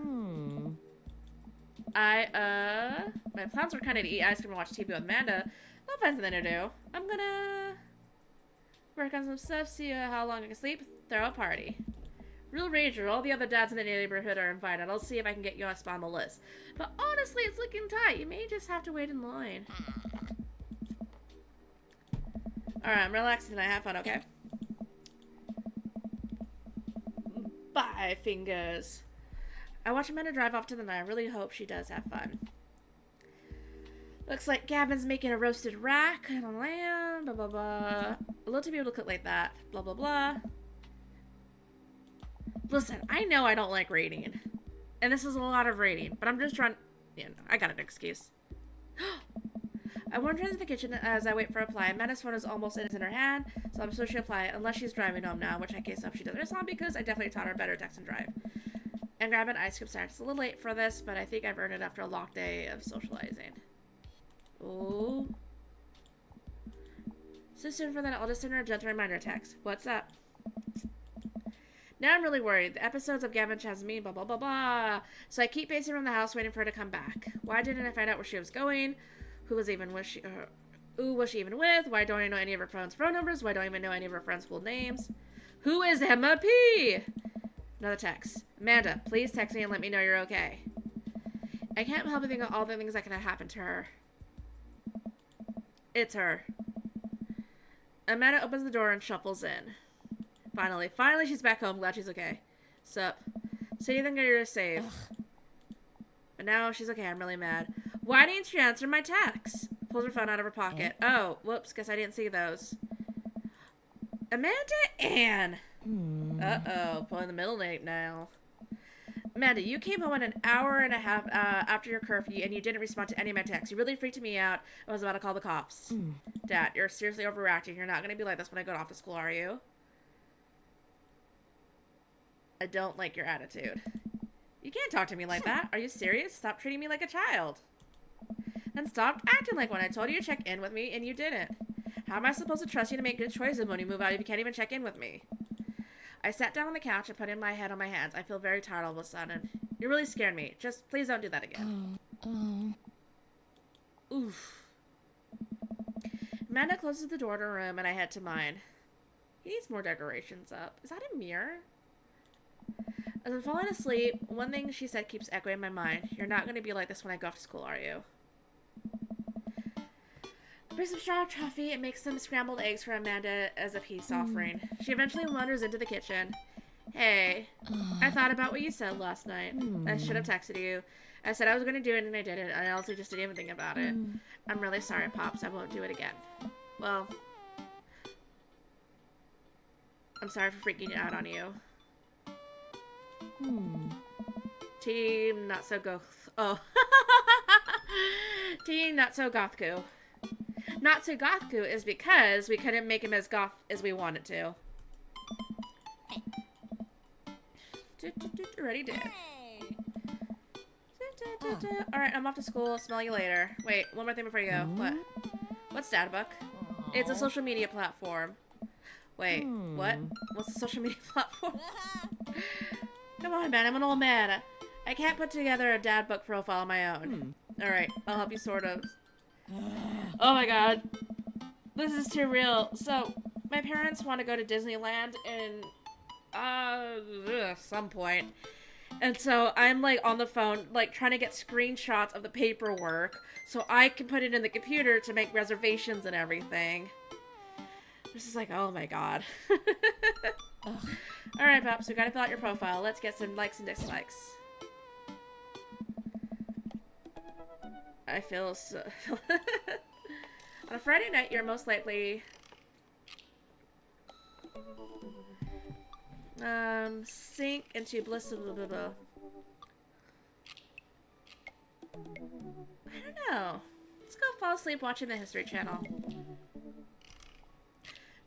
My plans were kind of to eat ice cream and watch TV with Amanda. I'll find something to do. I'm gonna work on some stuff, see how long I can sleep, throw a party. Real Ranger, all the other dads in the neighborhood are invited. I'll see if I can get you a spot on the list. But honestly, it's looking tight. You may just have to wait in line. Alright, I'm relaxing tonight. Have fun, okay? Bye, fingers. I watch Amanda drive off to the night. I really hope she does have fun. Looks like Gavin's making a roasted rack and a lamb, blah, blah, blah. I'd love to be able to cook like that, blah, blah, blah. Listen, I know I don't like raiding. And this is a lot of raiding, but I'm just trying... Yeah, I got an excuse. I wander into the kitchen as I wait for a reply. Amanda's phone is almost in her hand, so I'm supposed to reply unless she's driving home now, in which case if she doesn't respond because I definitely taught her better text and drive. And grab an ice cream snack. It's a little late for this, but I think I've earned it after a long day of socializing. Ooh. So soon for that, I'll just send her a gentle reminder text. What's up? Now I'm really worried. The episodes of Gavin Chaz me, blah, blah, blah, blah. So I keep pacing around the house waiting for her to come back. Why didn't I find out where she was going? Who was even with she? Who was she even with? Why don't I know any of her friends' phone numbers? Why don't I even know any of her friends' full names? Who is Emma P? Another text. Amanda, please text me and let me know you're okay. I can't help but think of all the things that could have happened to her. It's her. Amanda opens the door and shuffles in. Finally she's back home. Glad she's okay. Sup? So you think you're safe? But now she's okay. I'm really mad. Why didn't you answer my text? Pulls her phone out of her pocket. Oh, whoops. Guess I didn't see those. Amanda Ann. Uh-oh. Pulling the middle name now. Amanda, you came home in an hour and a half after your curfew, and you didn't respond to any of my texts. You really freaked me out. I was about to call the cops. Dad, you're seriously overreacting. You're not going to be like this when I go off to school, are you? I don't like your attitude. You can't talk to me like that. Are you serious? Stop treating me like a child. And stop acting like when I told you to check in with me and you didn't. How am I supposed to trust you to make good choices when you move out if you can't even check in with me? I sat down on the couch and put in my head on my hands. I feel very tired all of a sudden. You really scared me. Just please don't do that again. Oof. Amanda closes the door to her room and I head to mine. He needs more decorations up. Is that a mirror? As I'm falling asleep, one thing she said keeps echoing in my mind. You're not going to be like this when I go off to school, are you? I bring some strawberry toffee and make some scrambled eggs for Amanda as a peace offering. She eventually wanders into the kitchen. Hey, I thought about what you said last night. I should have texted you. I said I was going to do it and I didn't. I also just didn't even think about it. I'm really sorry, Pops. I won't do it again. Well, I'm sorry for freaking out on you. Team Not So Goth. Oh. Team Not So Gothku. Not So Gothku is because we couldn't make him as goth as we wanted to. Ready, did. Alright, I'm off to school. Smell you later. Wait, one more thing before you go. What? What's Dad Book? It's a social media platform. Wait, what? What's a social media platform? Come on, man. I'm an old man. I can't put together a Dad Book profile on my own. Alright, I'll help you sort of. Oh my god. This is too real. So, my parents want to go to Disneyland in some point. And so I'm like on the phone, like trying to get screenshots of the paperwork so I can put it in the computer to make reservations and everything. This is like, oh my god. Alright, Pops, we gotta fill out your profile. Let's get some likes and dislikes. I feel so... On a Friday night, you're most likely... sink into bliss of blah, blah, blah. I don't know. Let's go fall asleep watching the History Channel.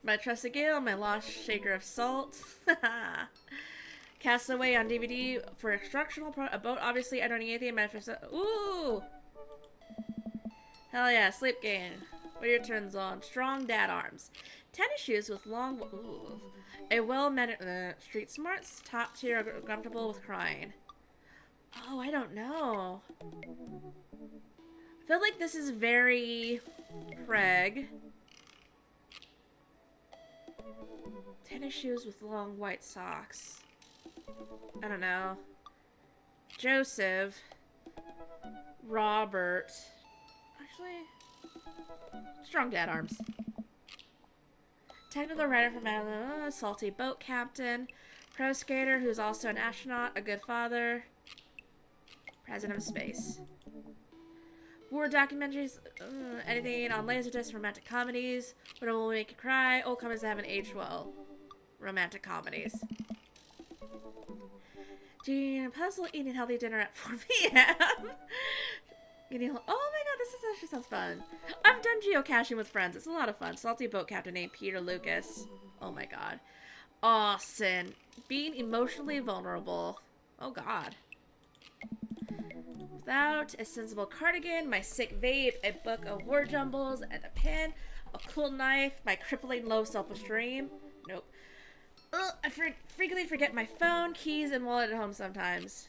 My Trusted Gale, my Lost Shaker of Salt. Castaway on DVD for instructional a boat, obviously. I don't need anything. Ooh! Hell yeah, sleep game. What are your turns on? Strong dad arms. Tennis shoes with long... Ooh. A well-mannered... street smarts. Top tier, comfortable with crying. Oh, I don't know. I feel like this is very... Craig. Tennis shoes with long white socks. I don't know. Joseph. Robert. Actually... Strong dad arms. Technical writer from Salty Boat Captain. Pro skater who's also an astronaut. A good father. President of space. War documentaries. Anything on Laserdisc. Romantic comedies. What will make you cry. Old comedies that haven't aged well. Romantic comedies. Gene puzzle eating healthy dinner at 4 p.m. Oh my god, this actually sounds fun. I've done geocaching with friends. It's a lot of fun. Salty boat captain named Peter Lucas. Oh my god. Austin. Being emotionally vulnerable. Oh god. Without a sensible cardigan, my sick vape, a book of word jumbles, and a pen, a cool knife, my crippling low self-esteem. Nope. I frequently forget my phone, keys, and wallet at home sometimes.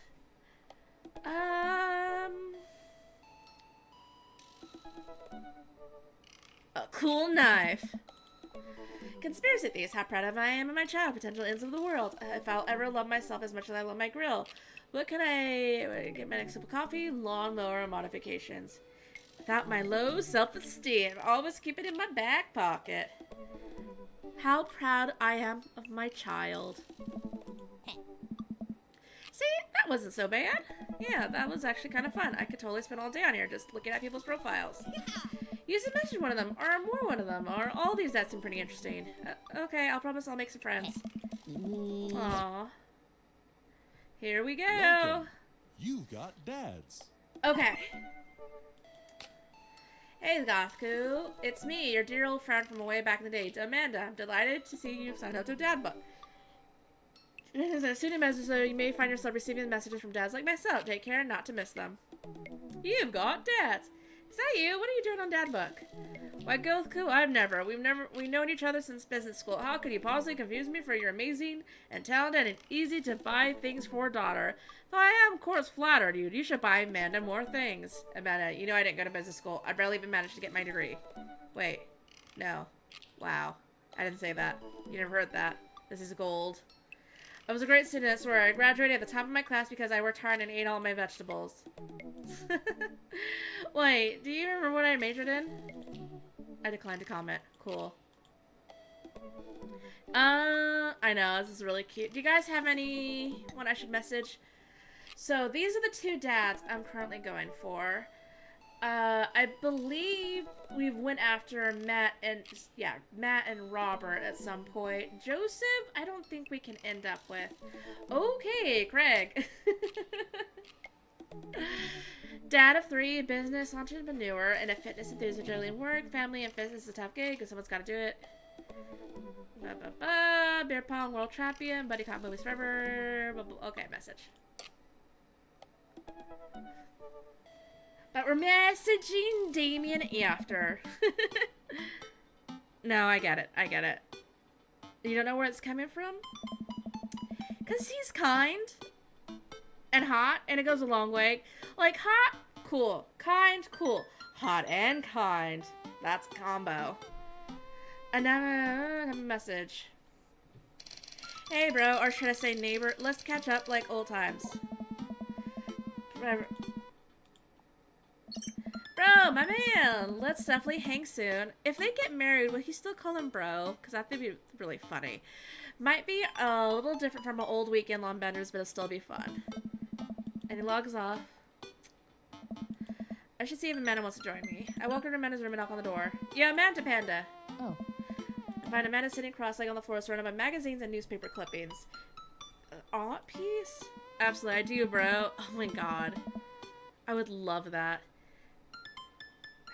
A cool knife. Conspiracy theorist, how proud of I am of my child, potential ends of the world. If I'll ever love myself as much as I love my grill. What can I get my next cup of coffee? Lawnmower modifications. Without my low self-esteem, always keep it in my back pocket. How proud I am of my child. See, that wasn't so bad. Yeah, that was actually kind of fun. I could totally spend all day on here just looking at people's profiles. Use a message one of them, or more one of them, or all these that seem pretty interesting. Okay, I'll promise I'll make some friends. Aww. Here we go. Welcome. You've got dads. Okay. Hey, Gothku. It's me, your dear old friend from way back in the day, Amanda. I'm delighted to see you've signed up to Dad Book. As a student message, so you may find yourself receiving messages from dads like myself. Take care not to miss them. You've got dads. Is that you? What are you doing on Dad Book? Why, Gothku, we've known each other since business school. How could you possibly confuse me for your amazing and talented and easy to buy things for daughter? Though I am, of course, flattered, dude. You should buy Amanda more things. Amanda, you know I didn't go to business school. I barely even managed to get my degree. Wait. No. Wow. I didn't say that. You never heard that. This is gold. I was a great student, I swear. I graduated at the top of my class because I worked hard and ate all my vegetables. Wait, do you remember what I majored in? I declined to comment. Cool. I know, this is really cute. Do you guys have anyone I should message? So, these are the two dads I'm currently going for. I believe we went after Matt and Robert at some point. Joseph, I don't think we can end up with. Okay, Craig. Dad of 3, business entrepreneur, and a fitness enthusiast juggling work, family, and fitness is a tough gig because someone's got to do it. Beer pong, world champion, buddy cop movies forever. Okay, message. But we're messaging Damien after. No, I get it. I get it. You don't know where it's coming from? Because he's kind and hot, and it goes a long way. Like, hot, cool. Kind, cool. Hot and kind. That's a combo. Another message. Hey, bro, or should I say neighbor? Let's catch up like old times. Whatever. Bro, my man, let's definitely hang soon. If they get married, will he still call him bro? Because I think it'd be really funny. Might be a little different from an old weekend long benders, but it'll still be fun. And he logs off. I should see if Amanda wants to join me. I walk into Amanda's room and knock on the door. Yeah, Amanda Panda. Oh. I find Amanda sitting cross-legged on the floor surrounded by magazines and newspaper clippings. Art piece? Absolutely, I do, bro. Oh my god. I would love that.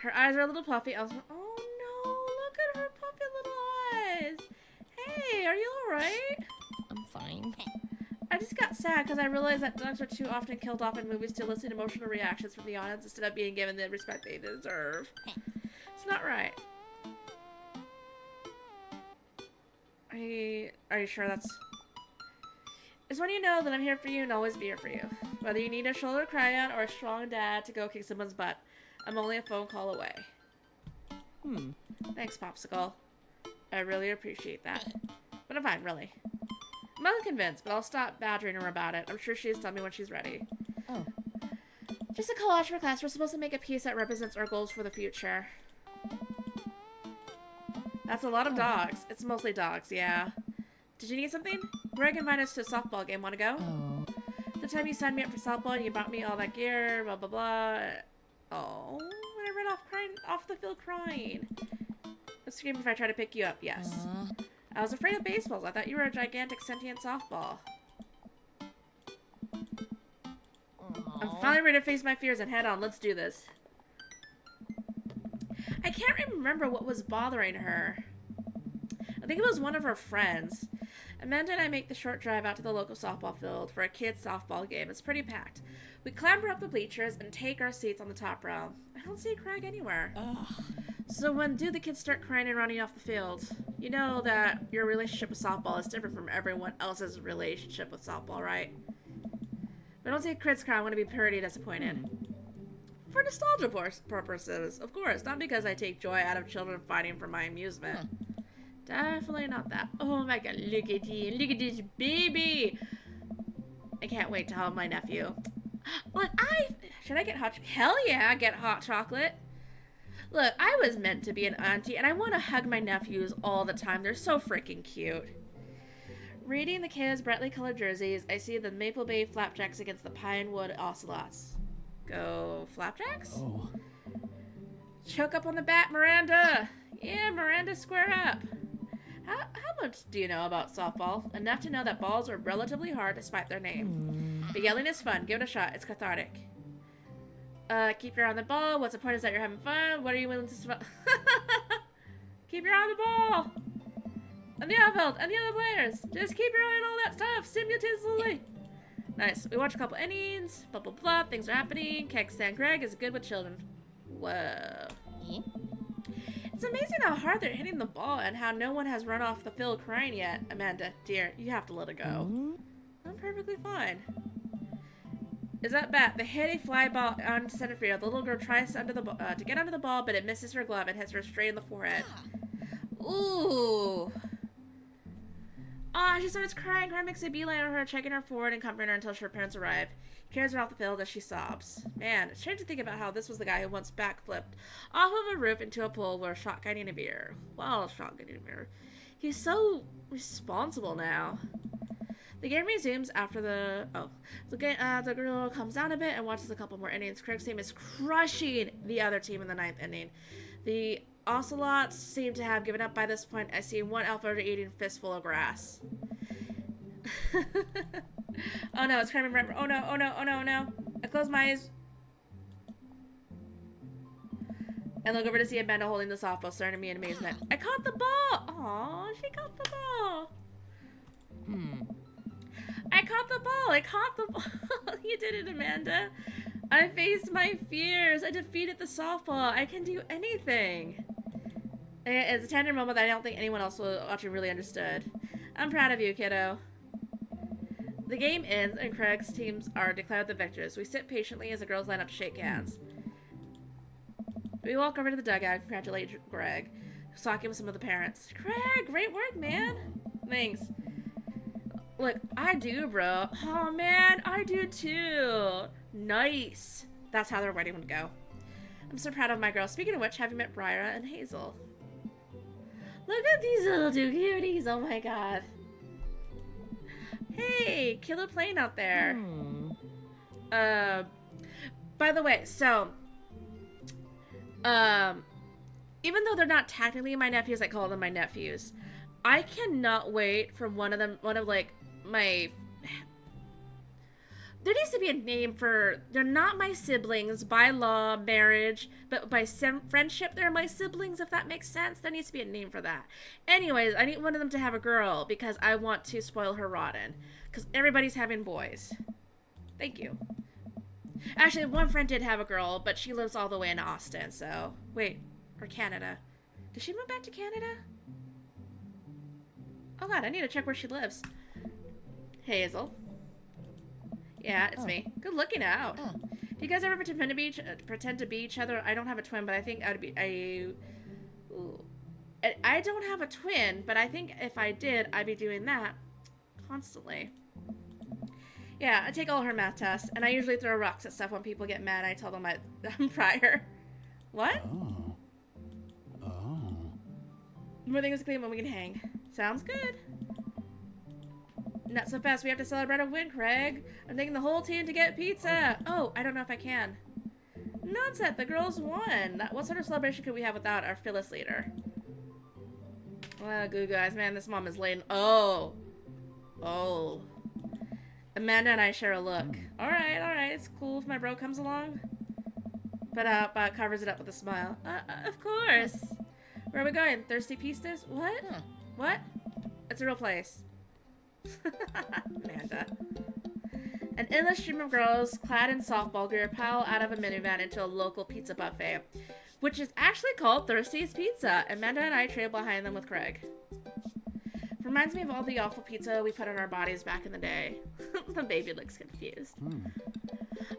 Her eyes are a little puffy. I was like, oh no, look at her puffy little eyes. Hey, are you alright? I'm fine. I just got sad because I realized that dogs are too often killed off in movies to elicit emotional reactions from the audience instead of being given the respect they deserve. It's not right. Are you sure that's... It's when you know that I'm here for you and always be here for you. Whether you need a shoulder to cry on or a strong dad to go kick someone's butt, I'm only a phone call away. Thanks, Popsicle. I really appreciate that. But I'm fine, really. I'm unconvinced, but I'll stop badgering her about it. I'm sure she'll tell me when she's ready. Oh. Just a collage for class. We're supposed to make a piece that represents our goals for the future. That's a lot of dogs. It's mostly dogs, yeah. Did you need something? Greg invited us to a softball game. Want to go? Oh. The time you signed me up for softball and you bought me all that gear, blah, blah, blah. Oh, I ran off crying, off the field crying. I'll scream if I try to pick you up, yes. I was afraid of baseballs. I thought you were a gigantic sentient softball. I'm finally ready to face my fears and head on. Let's do this. I can't remember what was bothering her. I think it was one of her friends. Amanda and I make the short drive out to the local softball field for a kids' softball game. It's pretty packed. We clamber up the bleachers and take our seats on the top row. I don't see Craig anywhere. So when do the kids start crying and running off the field? You know that your relationship with softball is different from everyone else's relationship with softball, right? If I don't see kids cry, I'm going to be pretty disappointed. For nostalgia purposes, of course. Not because I take joy out of children fighting for my amusement. Definitely not that. Oh my god, look at you. Look at this baby. I can't wait to have my nephew. Look, should I get hot? Hell yeah, get hot chocolate. Look, I was meant to be an auntie, and I want to hug my nephews all the time. They're so freaking cute. Reading the kids' brightly colored jerseys, I see the Maple Bay Flapjacks against the Pinewood Ocelots. Go Flapjacks? Oh. Choke up on the bat, Miranda. Yeah, Miranda, square up. How much do you know about softball? Enough to know that balls are relatively hard despite their name. But yelling is fun. Give it a shot. It's cathartic. Keep your eye on the ball. What's the point is that you're having fun? What are you willing to... Keep your eye on the ball. And the outfield. And the other players. Just keep your eye on all that stuff. Simultaneously. Nice. We watch a couple innings. Blah, blah, blah. Things are happening. Keg Stand Greg is good with children. Whoa. It's amazing how hard they're hitting the ball and how no one has run off the field crying yet. Amanda, dear, you have to let it go. I'm perfectly fine. Is that bat? They hit a fly ball on center field. The little girl tries to get under the ball, but it misses her glove and hits her straight in the forehead. Ooh. She starts crying. Greg makes a beeline on her, checking her forward and comforting her until her parents arrive. He carries her off the field as she sobs. Man, it's strange to think about how this was the guy who once backflipped off of a roof into a pool while shotgunning a beer. While shotgunning a beer. He's so responsible now. The game resumes after the girl comes down a bit and watches a couple more innings. Craig's team is crushing the other team in the 9th inning. The Ocelots seem to have given up by this point. I see one outfielder eating a fistful of grass. Oh no, it's Kramer. Oh no, oh no, oh no, oh no. I close my eyes and look over to see Amanda holding the softball, staring at me in amazement. I caught the ball! Aw, she caught the ball. I caught the ball. I caught the ball. You did it, Amanda. I faced my fears. I defeated the softball. I can do anything. It's a tender moment that I don't think anyone else watching really understood. I'm proud of you, kiddo. The game ends and Craig's teams are declared the victors. We sit patiently as the girls line up to shake hands. We walk over to the dugout and congratulate Greg, who's talking with some of the parents. Craig, great work, man. Thanks. Look, I do, bro. Oh, man, I do too. Nice. That's how their wedding would go. I'm so proud of my girls. Speaking of which, have you met Bryra and Hazel? Look at these little two cuties. Oh, my God. Hey, killer plane out there. By the way, so, even though they're not technically my nephews, I call them my nephews. I cannot wait for one of like my. There needs to be a name for. They're not my siblings by law, marriage, but by friendship, they're my siblings. If that makes sense, there needs to be a name for that. Anyways, I need one of them to have a girl because I want to spoil her rotten. Because everybody's having boys. Thank you. Actually, one friend did have a girl, but she lives all the way in Austin. So wait, or Canada. Did she move back to Canada? Oh God, I need to check where she lives. Hey, Hazel. Yeah, it's me. Good looking out. Do you guys ever pretend to be each other? I don't have a twin, but I think I would be. I don't have a twin, but I think if I did, I'd be doing that constantly. Yeah, I take all her math tests, and I usually throw rocks at stuff when people get mad. I tell them I'm prior. What? More things to clean when we can hang. Sounds good. Not so fast. We have to celebrate a win, Craig. I'm taking the whole team to get pizza. Oh, I don't know if I can. Nonsense. The girls won. What sort of celebration could we have without our Phyllis leader? Goo guys, man, this mom is late. Oh. Amanda and I share a look. All right. It's cool if my bro comes along. But covers it up with a smile. Of course. Where are we going? Thirsty Pistas? What? What? It's a real place. Amanda. An endless stream of girls clad in softball gear pile out of a minivan into a local pizza buffet, which is actually called Thirsty's Pizza. Amanda and I trail behind them with Craig. Reminds me of all the awful pizza we put on our bodies back in the day. The baby looks confused.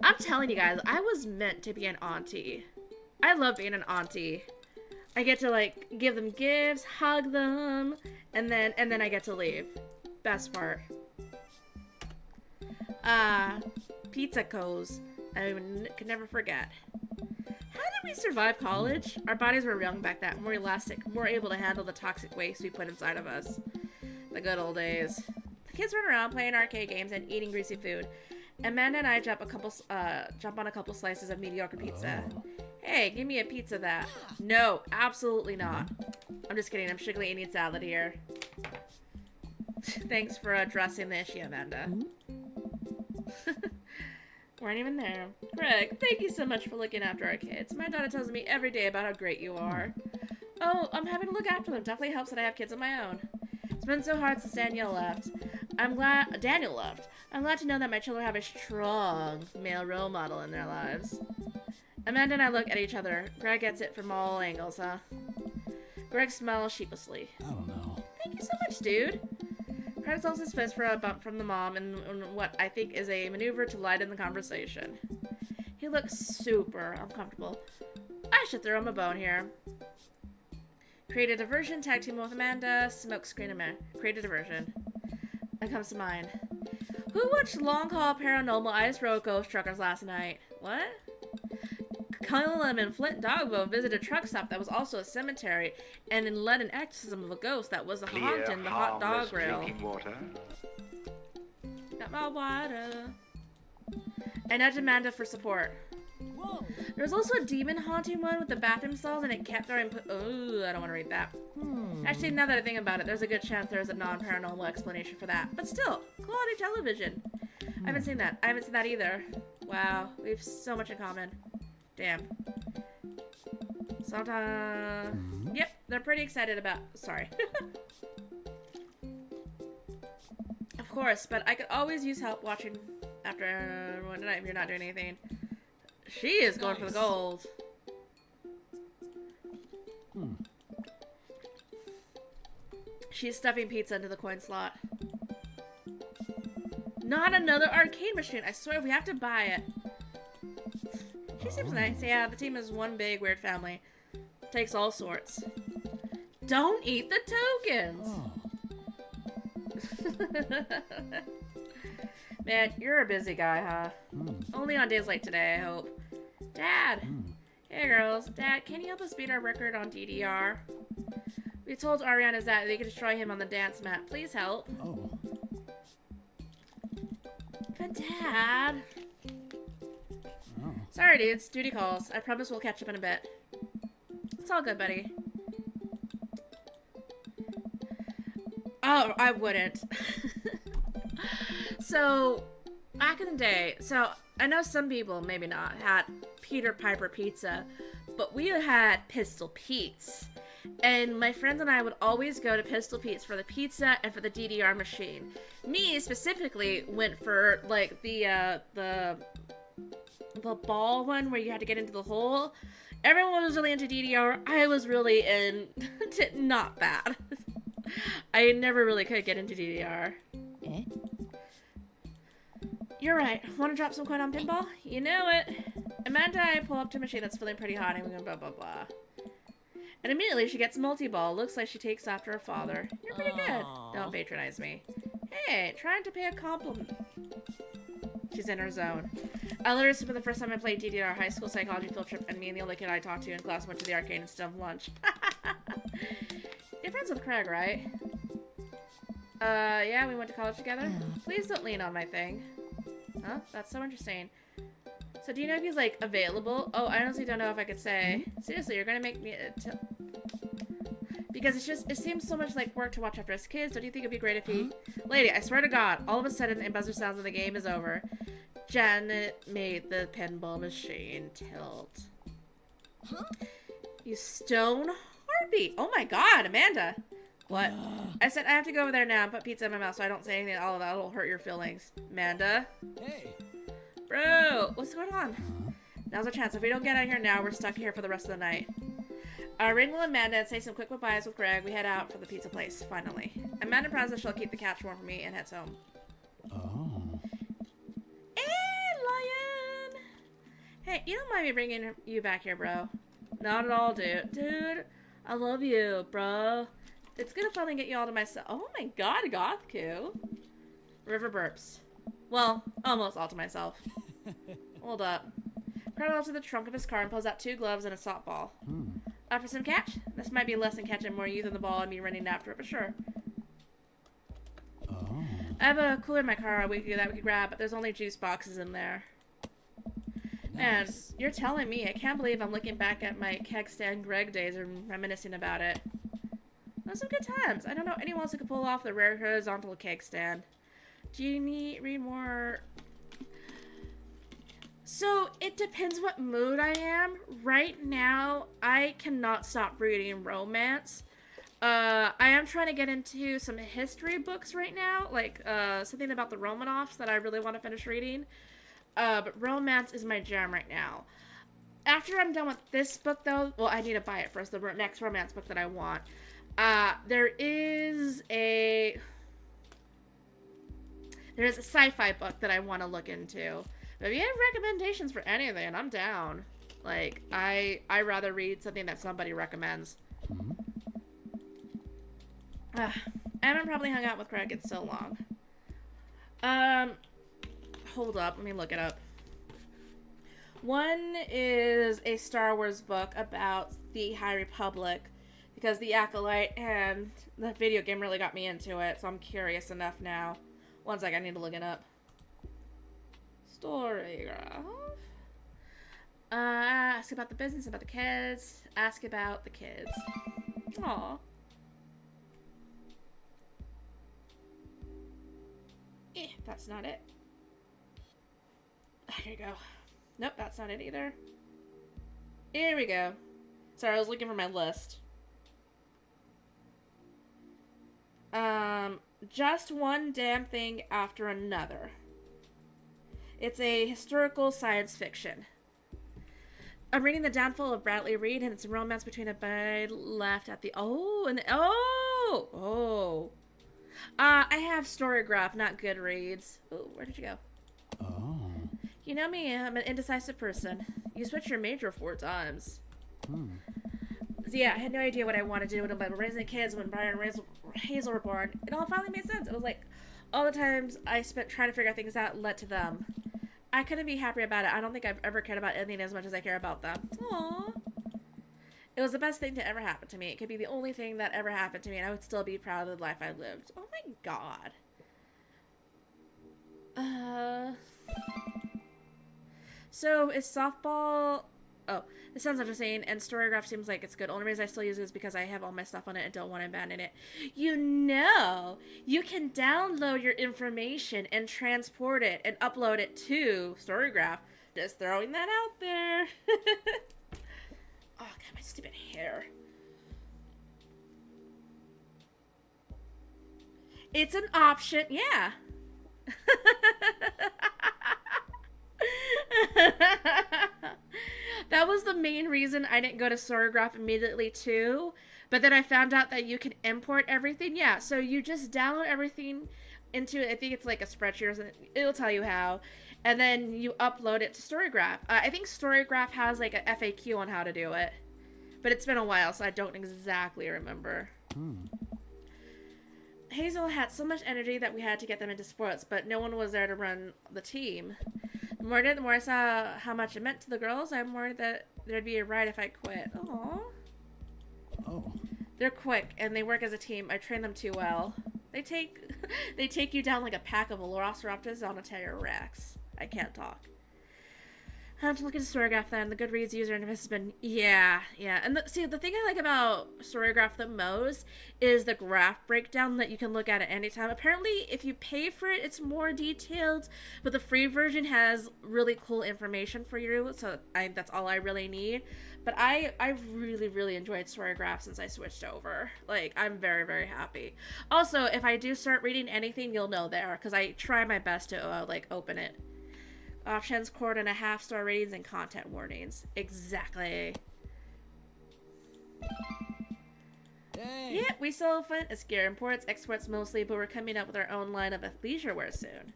I'm telling you guys, I was meant to be an auntie. I love being an auntie. I get to like give them gifts, hug them, and then I get to leave. Best part. Pizza Co's. I could never forget. How did we survive college? Our bodies were young back then, more elastic, more able to handle the toxic waste we put inside of us. The good old days. The kids run around playing arcade games and eating greasy food. Amanda and I jump on a couple slices of mediocre pizza. Hey, give me a pizza that. No, absolutely not. I'm just kidding. I'm strictly eating salad here. Thanks for addressing the issue, Amanda. Weren't even there. Greg, thank you so much for looking after our kids. My daughter tells me every day about how great you are. Oh, I'm having to look after them. Definitely helps that I have kids of my own. It's been so hard since Daniel left. Daniel left. I'm glad to know that my children have a strong male role model in their lives. Amanda and I look at each other. Greg gets it from all angles, huh? Greg smiles sheepishly. I don't know. Thank you so much, dude. Craig holds his fist for a bump from the mom in what I think is a maneuver to lighten the conversation. He looks super uncomfortable. I should throw him a bone here. Create a diversion, tag team with Amanda, smoke screen create a diversion. That comes to mind. Who watched Long Haul Paranormal Ice Road Ghost Truckers last night? What? Cullen and Flint Dogbo visited a truck stop that was also a cemetery and then led an exorcism of a ghost that was haunting the hot dog grill. Water. Got my water. I nudged Amanda for support. Whoa. There was also a demon haunting one with the bathroom stalls, and it kept throwing. Oh, I don't want to read that. Actually, now that I think about it, there's a good chance there's a non-paranormal explanation for that. But still, quality television. I haven't seen that. I haven't seen that either. Wow, we have so much in common. Damn. Sometimes. Yep, they're pretty excited about. Sorry. Of course, but I could always use help watching after one night if you're not doing anything. She is going for the gold. She's stuffing pizza into the coin slot. Not another arcade machine. I swear we have to buy it. She seems nice. Yeah, the team is one big weird family. Takes all sorts. Don't eat the tokens! Man, you're a busy guy, huh? Only on days like today, I hope. Dad! Hey girls. Dad, can you help us beat our record on DDR? We told Ariana's that they could destroy him on the dance mat. Please help. Oh. But Dad... Oh. Sorry, dudes. Duty calls. I promise we'll catch up in a bit. It's all good, buddy. Oh, I wouldn't. So, back in the day, I know some people, maybe not, had Peter Piper pizza, but we had Pistol Pete's. And my friends and I would always go to Pistol Pete's for the pizza and for the DDR machine. Me, specifically, went for, like, the ball one where you had to get into the hole. Everyone was really into DDR. I was really into not that. I never really could get into DDR. Eh? You're right. Want to drop some coin on pinball? You know it. Amanda and I pull up to a machine that's feeling pretty hot and we go blah blah blah. And immediately she gets multi-ball. Looks like she takes after her father. You're pretty good. Don't patronize me. Hey, trying to pay a compliment. She's in her zone. I literally remember the first time I played DDR high school psychology field trip, and me and the only kid I talked to in class went to the arcade instead of lunch. You're friends with Craig, right? Yeah, we went to college together. Please don't lean on my thing. Huh? That's so interesting. So do you know if he's, like, available? Oh, I honestly don't know if I could say. Seriously, you're gonna make me... Because it seems so much like work to watch after us kids. Don't you think it'd be great if he... Lady, I swear to God, all of a sudden a buzzer sounds and the game is over. Janet made the pinball machine tilt. Huh? You stone harpy. Oh my God, Amanda. What? I said I have to go over there now and put pizza in my mouth so I don't say anything. All of that will hurt your feelings. Amanda? Hey. Bro, what's going on? Now's our chance. If we don't get out of here now, we're stuck here for the rest of the night. Ring with Amanda and say some quick goodbyes with Greg. We head out for the pizza place, finally. Amanda promises she'll keep the couch warm for me and heads home. Oh. Hey, Lion! Hey, you don't mind me bringing you back here, bro. Not at all, dude. Dude, I love you, bro. It's gonna finally get you all to myself. Oh my God, Gothku. River burps. Well, almost all to myself. Hold up. Crawl out to the trunk of his car and pulls out 2 gloves and a softball. For some catch? This might be less than catching more you than the ball and me running after it, but sure. Oh. I have a cooler in my car that we could grab, but there's only juice boxes in there. Man, Nice. you're telling me. I can't believe I'm looking back at my keg stand Greg days and reminiscing about it. Those some good times. I don't know anyone else who could pull off the rare horizontal keg stand. Do you read more? So, it depends what mood I am. Right now, I cannot stop reading romance. I am trying to get into some history books right now, like something about the Romanovs that I really want to finish reading. But romance is my jam right now. After I'm done with this book, though, well, I need to buy it first, the next romance book that I want. There is a sci-fi book that I want to look into. But if you have recommendations for anything, I'm down. Like, I rather read something that somebody recommends. I haven't probably hung out with Craig in so long. Hold up, let me look it up. One is a Star Wars book about the High Republic, because the Acolyte and the video game really got me into it, so I'm curious enough now. One sec, I need to look it up. Storygraph. Ask about the business, about the kids. Ask about the kids. Aw. That's not it. Here you go. Nope, that's not it either. Here we go. Sorry, I was looking for my list. Just one damn thing after another. It's a historical science fiction. I'm reading The Downfall of Bradley Reed, and it's a romance between a boy left at the I have Storygraph, not Goodreads. Oh, where did you go? Oh. You know me, I'm an indecisive person. You switched your major 4 times. Hmm. So yeah, I had no idea what I wanted to do when I was raising kids when Brian and Hazel were born. It all finally made sense. It was like all the times I spent trying to figure out things out led to them. I couldn't be happier about it. I don't think I've ever cared about anything as much as I care about them. Aww. It was the best thing to ever happen to me. It could be the only thing that ever happened to me, and I would still be proud of the life I lived. Oh my god. So is softball... Oh, this sounds interesting, and Storygraph seems like it's good. Only reason I still use it is because I have all my stuff on it and don't want to abandon it. You know, you can download your information and transport it and upload it to Storygraph. Just throwing that out there. Oh, God, my stupid hair. It's an option, yeah. That was the main reason I didn't go to Storygraph immediately too. But then I found out that you can import everything. Yeah, so you just download everything into, I think it's like a spreadsheet or something. It'll tell you how. And then you upload it to Storygraph. I think Storygraph has like a FAQ on how to do it. But it's been a while, so I don't exactly remember. Hazel had so much energy that we had to get them into sports, but no one was there to run the team. The more I saw how much it meant to the girls, I'm worried that there'd be a riot if I quit. Aww. Oh. They're quick, and they work as a team. I train them too well. They take you down like a pack of velociraptors on a T-Rex. I can't talk. I have to look into Storygraph then. The Goodreads user interface has been... Yeah. And the thing I like about Storygraph the most is the graph breakdown that you can look at any time. Apparently, if you pay for it, it's more detailed, but the free version has really cool information for you, so that's all I really need. But I've really, really enjoyed Storygraph since I switched over. Like, I'm very, very happy. Also, if I do start reading anything, you'll know there, because I try my best to, open it. Options, cord and a half-star ratings, and content warnings. Exactly. Dang. Yeah, we sell fun as gear imports, exports mostly, but we're coming up with our own line of athleisure wear soon.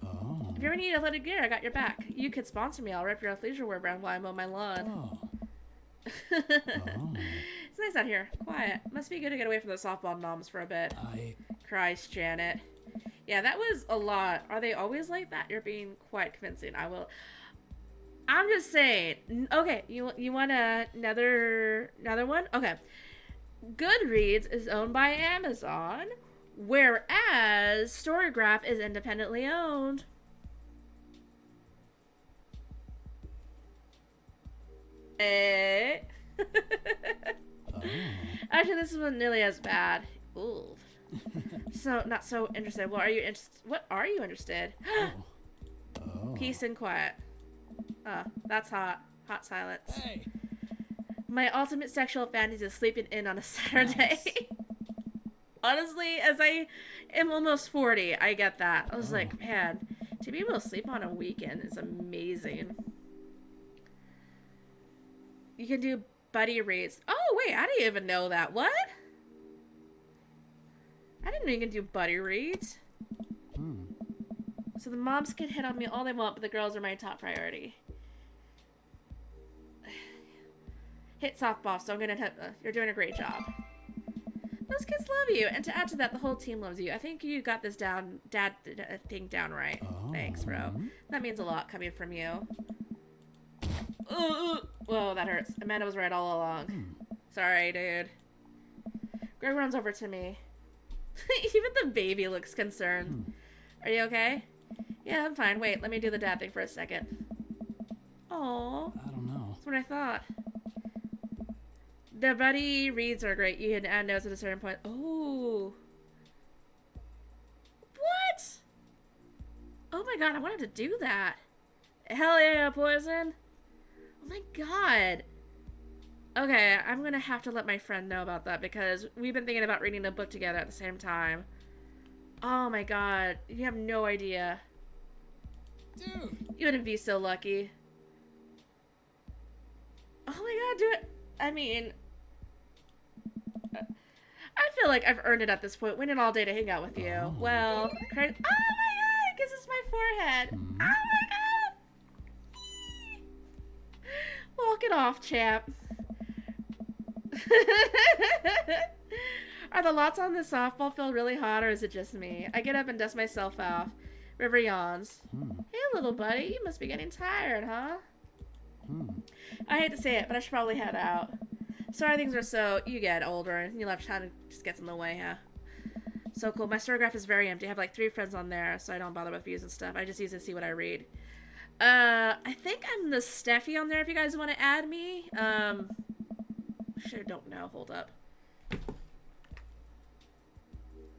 Oh. If you ever need athletic gear, I got your back. You could sponsor me. I'll rep your athleisure wear brand while I mow my lawn. Oh. It's nice out here. Quiet. Must be good to get away from the softball noms for a bit. Cries Janet. Yeah, that was a lot. Are they always like that? You're being quite convincing. I'm just saying. Okay, you want another one? Okay. Goodreads is owned by Amazon, whereas Storygraph is independently owned. Eh? Oh. Actually, this isn't nearly as bad. Ooh. So, not so interested. What are you interested? Oh. Peace and quiet. That's hot. Hot silence. Hey. My ultimate sexual fantasy is sleeping in on a Saturday. Honestly, as I am almost 40, I get that. I was like, man, to be able to sleep on a weekend is amazing. You can do buddy reads. Oh, wait, I didn't even know that. What? I didn't know you can do buddy reads. So the moms can hit on me all they want, but the girls are my top priority. Hit softball, so I'm gonna you're doing a great job. Those kids love you, and to add to that, the whole team loves you. I think you got this thing down right. Oh. Thanks, bro. That means a lot coming from you. Whoa, that hurts. Amanda was right all along. Sorry, dude. Greg runs over to me. Even the baby looks concerned. Are you okay? Yeah, I'm fine. Wait, let me do the dad thing for a second. Aww. I don't know. That's what I thought. The buddy reads are great. You can add notes at a certain point. Oh. What? Oh my god, I wanted to do that. Hell yeah, Poison. Oh my god. Okay, I'm gonna have to let my friend know about that because we've been thinking about reading a book together at the same time. Oh my god, you have no idea. Dude. You wouldn't be so lucky. Oh my god, do it. I mean, I feel like I've earned it at this point. Waiting all day to hang out with you. Oh. Well, oh my god, it kisses my forehead. Hmm. Oh my god. Walk it off, champ. Are the lots on the softball field really hot, or is it just me? I get up and dust myself off. River yawns. Hmm. Hey, little buddy, you must be getting tired, huh? Hmm. I hate to say it, but I should probably head out. Sorry things are so... You get older, and your left hand just gets in the way, huh? So cool. My story graph is very empty. I have like 3 friends on there, so I don't bother with views and stuff. I just use it to see what I read. I think I'm the Steffi on there if you guys want to add me. Sure don't know. Hold up.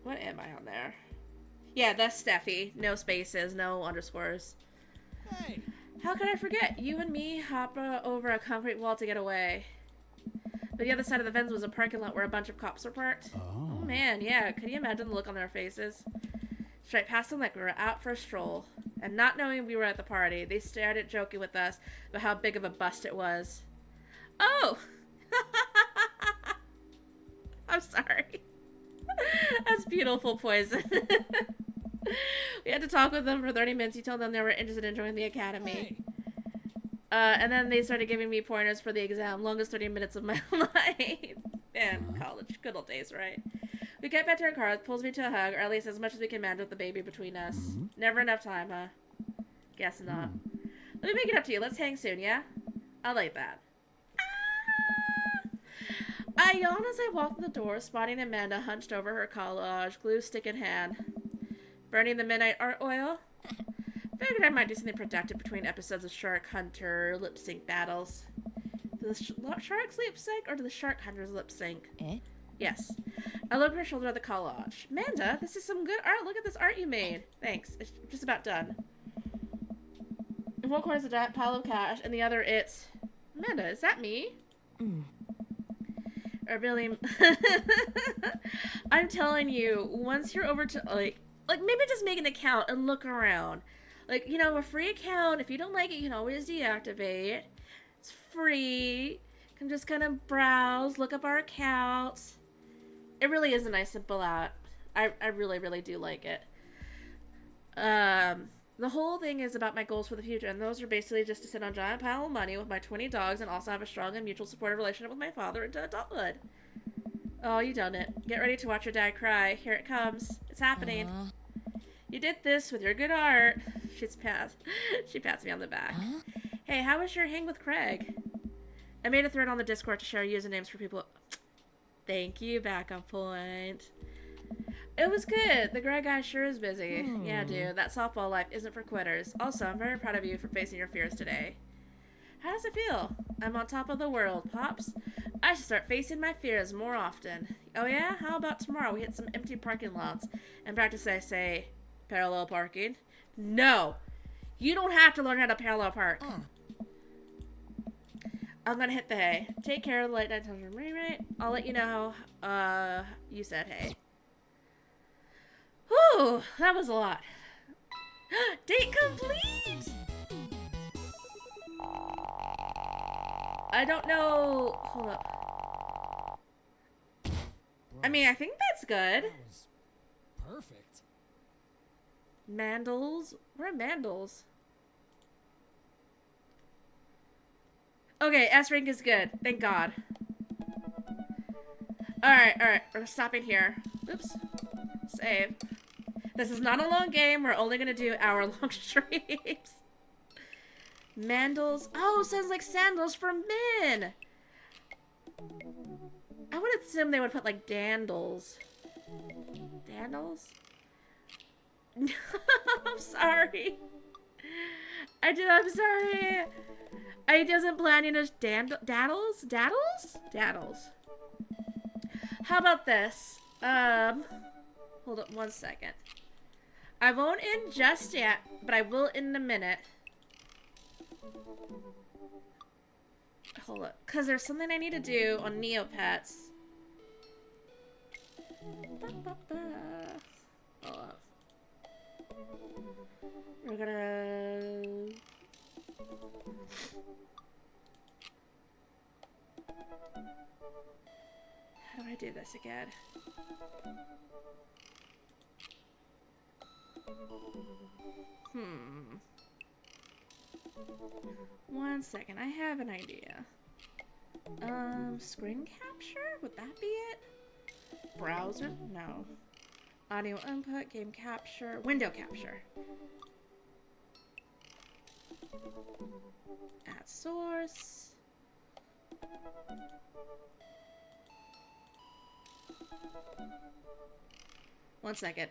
What am I on there? Yeah, that's Steffi. No spaces, no underscores. Hey. How could I forget? You and me hop over a concrete wall to get away. But the other side of the fence was a parking lot where a bunch of cops were parked. Oh. Oh man, yeah. Could you imagine the look on their faces? Straight past them like we were out for a stroll. And not knowing we were at the party, they started joking with us about how big of a bust it was. Oh! I'm sorry. That's beautiful, Poison. We had to talk with them for 30 minutes. He told them they were interested in joining the academy. Hey. And then they started giving me pointers for the exam. Longest 30 minutes of my life. Man, college. Good old days, right? We get back to our car. Pulls me to a hug, or at least as much as we can manage with the baby between us. Mhm. Never enough time, huh? Guess not. Let me make it up to you. Let's hang soon, yeah? I like that. I yawned as I walked in the door, spotting Amanda hunched over her collage, glue stick in hand. Burning the midnight art oil? Figured I might do something productive between episodes of Shark Hunter lip sync battles. Do the sharks lip sync, or do the shark hunters lip sync? Eh? Yes. I look over her shoulder at the collage. Amanda, this is some good art. Look at this art you made. Thanks. It's just about done. In one corner is a giant pile of cash, and the other it's... Amanda, is that me? Or Billy... I'm telling you, once you're over to, like maybe just make an account and look around. Like, you know, a free account. If you don't like it, you can always deactivate. It's free. You can just kind of browse, look up our accounts. It really is a nice, simple app. I really, really do like it. The whole thing is about my goals for the future, and those are basically just to sit on a giant pile of money with my 20 dogs and also have a strong and mutual supportive relationship with my father into adulthood. Oh, you done it. Get ready to watch your dad cry. Here it comes. It's happening. You did this with your good art. She pats me on the back. Hey, how was your hang with Craig? I made a thread on the Discord to share usernames for people. Thank you, Backup Point. It was good. The Greg guy sure is busy. Yeah, dude, that softball life isn't for quitters. Also, I'm very proud of you for facing your fears today. How does it feel? I'm on top of the world, Pops. I should start facing my fears more often. Oh yeah? How about tomorrow we hit some empty parking lots and practice, I say, parallel parking? No! You don't have to learn how to parallel park. I'm gonna hit the hay. Take care of the late night times from right? I'll let you know. You said hay. Whew, that was a lot. Date complete! I don't know. Hold up. I mean, I think that's good. That was perfect. Mandels? Where are Mandels? Okay, S rank is good. Thank God. Alright. We're stopping here. Oops. Save. This is not a long game. We're only gonna do hour-long streams. Mandels. Oh, sounds like sandals for men. I would assume they would put like dandles. Dandles? I'm sorry. I'm sorry. I wasn't planning to daddles? Daddles. How about this? Hold up 1 second. I won't end just yet, but I will in a minute. Hold up, because there's something I need to do on Neopets. Hold up. We're gonna do this again. One second, I have an idea. Screen capture? Would that be it? Browser? No. Audio input, game capture, window capture. Add source. One second.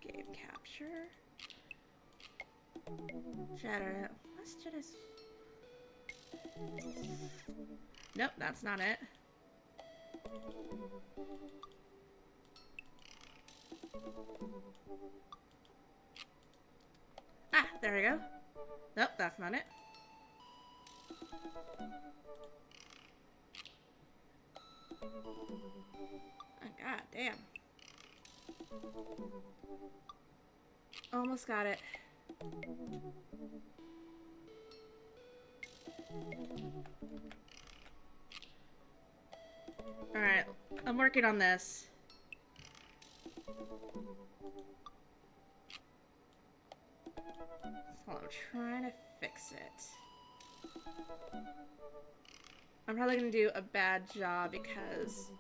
Game capture. Shadow. What's just? Nope, that's not it. Ah, there we go. Nope, that's not it. Oh, god damn. Almost got it. Alright, I'm working on this. Hold on, I'm trying to fix it. I'm probably gonna do a bad job because...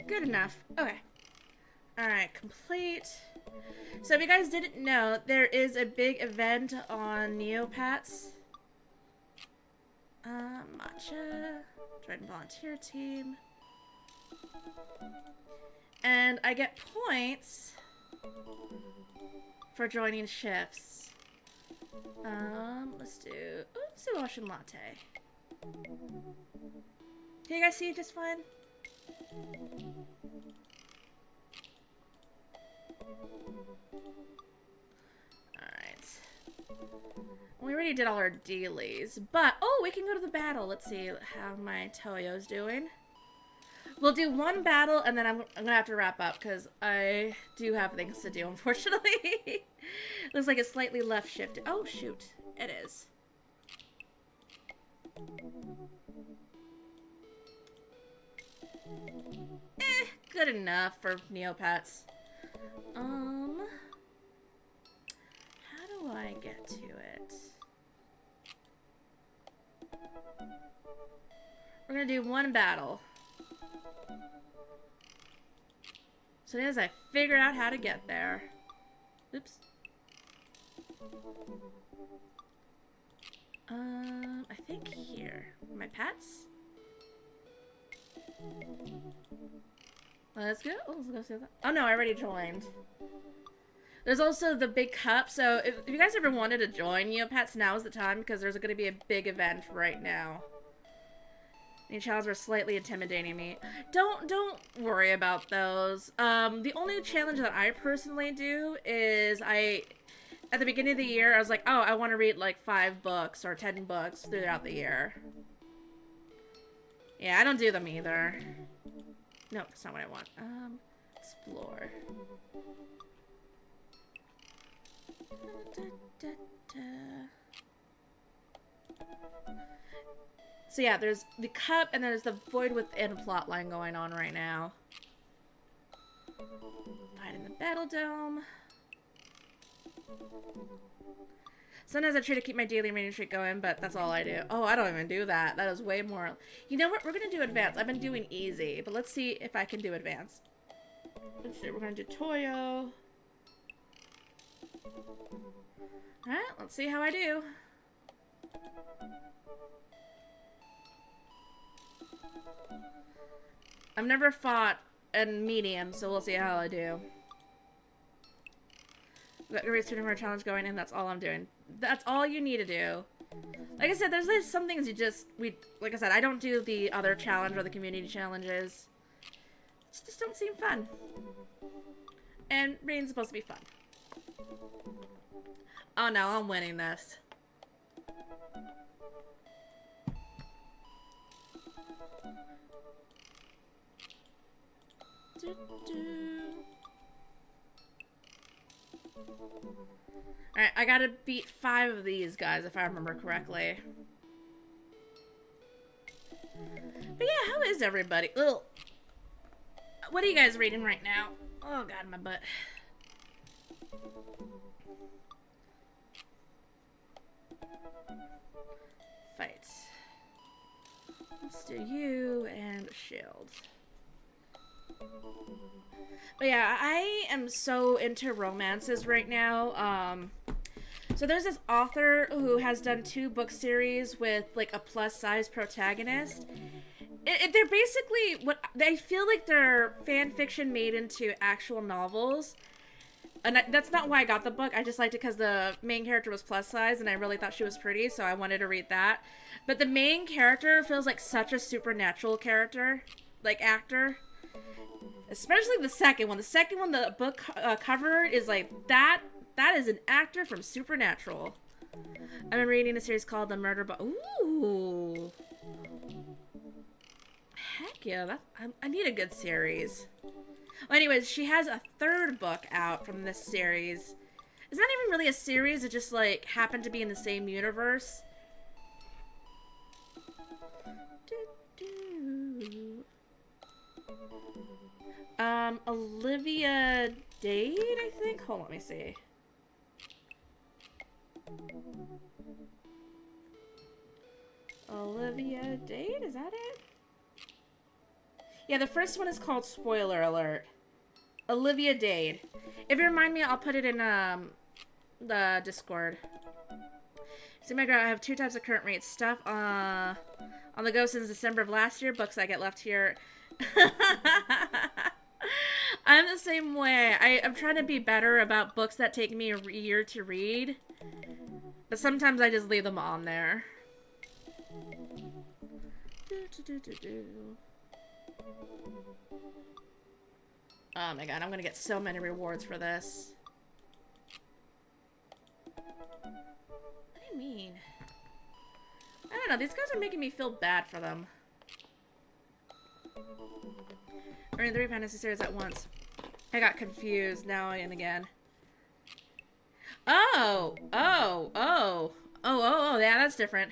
Good enough. Okay. Alright, complete. So if you guys didn't know, there is a big event on Neopets. Matcha. Join volunteer team. And I get points for joining shifts. Let's do ocean latte. Can you guys see just fine? Alright. We already did all our dailies, but oh, we can go to the battle. Let's see how my Toyo's doing. We'll do one battle, and then I'm gonna have to wrap up because I do have things to do, unfortunately. Looks like it's slightly left shifted. Oh shoot, it is. Good enough for Neopets. How do I get to it? We're gonna do one battle. So as I figure out how to get there. Oops. I think here. My pets? Let's go. Oh, let's go see that. Oh no, I already joined. There's also the big cup. So if you guys ever wanted to join Neopets, now is the time because there's going to be a big event right now. Any challenges were slightly intimidating me. Don't worry about those. The only challenge that I personally do is at the beginning of the year, I was like, oh, I want to read like 5 books or 10 books throughout the year. Yeah, I don't do them either. No, that's not what I want. Explore. So yeah, there's the cup and there's the Void Within plotline going on right now. Fight in the Battle Dome. Sometimes I try to keep my daily rating streak going, but that's all I do. Oh, I don't even do that. That is way more... You know what? We're going to do advanced. I've been doing easy, but let's see if I can do advanced. Let's see. We're going to do Toyo. Alright, let's see how I do. I've never fought in medium, so we'll see how I do. We've got a race to challenge going, and that's all I'm doing. That's all you need to do. Like I said, there's like some things like I said, I don't do the other challenge or the community challenges. It just don't seem fun. And raiding's supposed to be fun. Oh no, I'm winning this. Alright, I gotta beat 5 of these guys if I remember correctly. But yeah, how is everybody? Ugh. What are you guys reading right now? Oh god, my butt. Fights. Let's do you and shield. But yeah, I am so into romances right now. So there's this author who has done 2 book series with like a plus size protagonist. They're basically what they feel like they're fan fiction made into actual novels. And that's not why I got the book. I just liked it because the main character was plus size and I really thought she was pretty, so I wanted to read that. But the main character feels like such a supernatural character, like actor. Especially the second one. The second one, the book cover is like that. That is an actor from Supernatural. I've been reading a series called The Murder Book. Ooh. Heck yeah, I need a good series. Well, anyways, she has a 3rd book out from this series. It's not even really a series, it just like happened to be in the same universe. Olivia Dade, I think? Hold on, let me see. Olivia Dade, is that it? Yeah, the first one is called Spoiler Alert. Olivia Dade. If you remind me, I'll put it in the Discord. See my girl, I have 2 types of current reads. Stuff on the go since December of last year. Books I get left here. I'm the same way. I'm trying to be better about books that take me a year to read. But sometimes I just leave them on there. Oh my god, I'm gonna get so many rewards for this. What do you mean? I don't know, these guys are making me feel bad for them. Reading 3 fantasy series at once. I got confused now and again. Oh! Oh, yeah, that's different.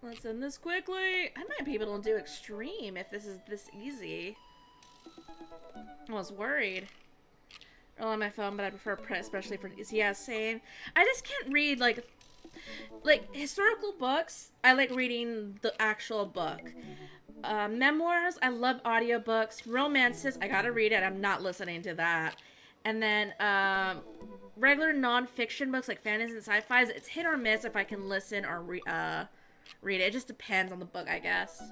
Let's end this quickly. I might be able to do extreme if this is this easy. I was worried. Roll on my phone, but I prefer print, especially for yeah, same. I just can't read like historical books. I like reading the actual book. Memoirs, I love audiobooks. Romances, I gotta read it. I'm not listening to that. And then regular non-fiction books like fantasy and sci-fi, it's hit or miss if I can listen or read it. It just depends on the book, I guess.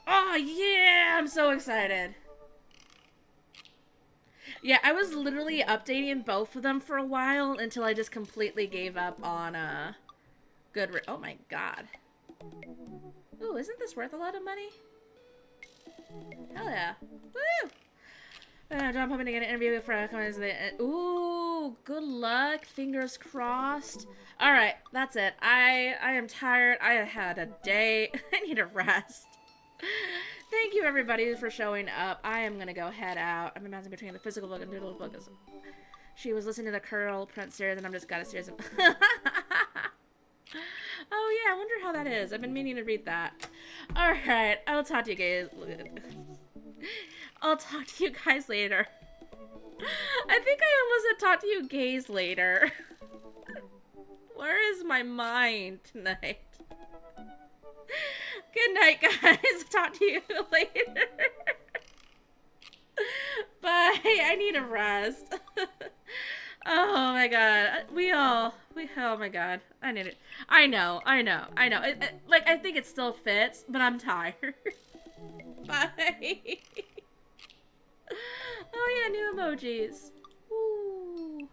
Oh yeah, I'm so excited. Yeah, I was literally updating both of them for a while until I just completely gave up on Goodreads. Oh my god. Ooh, isn't this worth a lot of money? Hell yeah. Woo! John hoping to get an interview for ooh, good luck. Fingers crossed. Alright, that's it. I am tired. I had a day. I need a rest. Thank you everybody for showing up. I am gonna go head out. I'm bouncing between the physical book and digital book. She was listening to the Curl Print series and I'm just got a series of oh yeah, I wonder how that is. I've been meaning to read that. Alright, I'll talk to you guys. I'll talk to you guys later. I think I almost said talk to you gays later. Where is my mind tonight? Good night, guys. Talk to you later. Bye. I need a rest. Oh my god. Oh my god. I need it. I know. Like, I think it still fits, but I'm tired. Bye. Oh yeah, new emojis. Woo.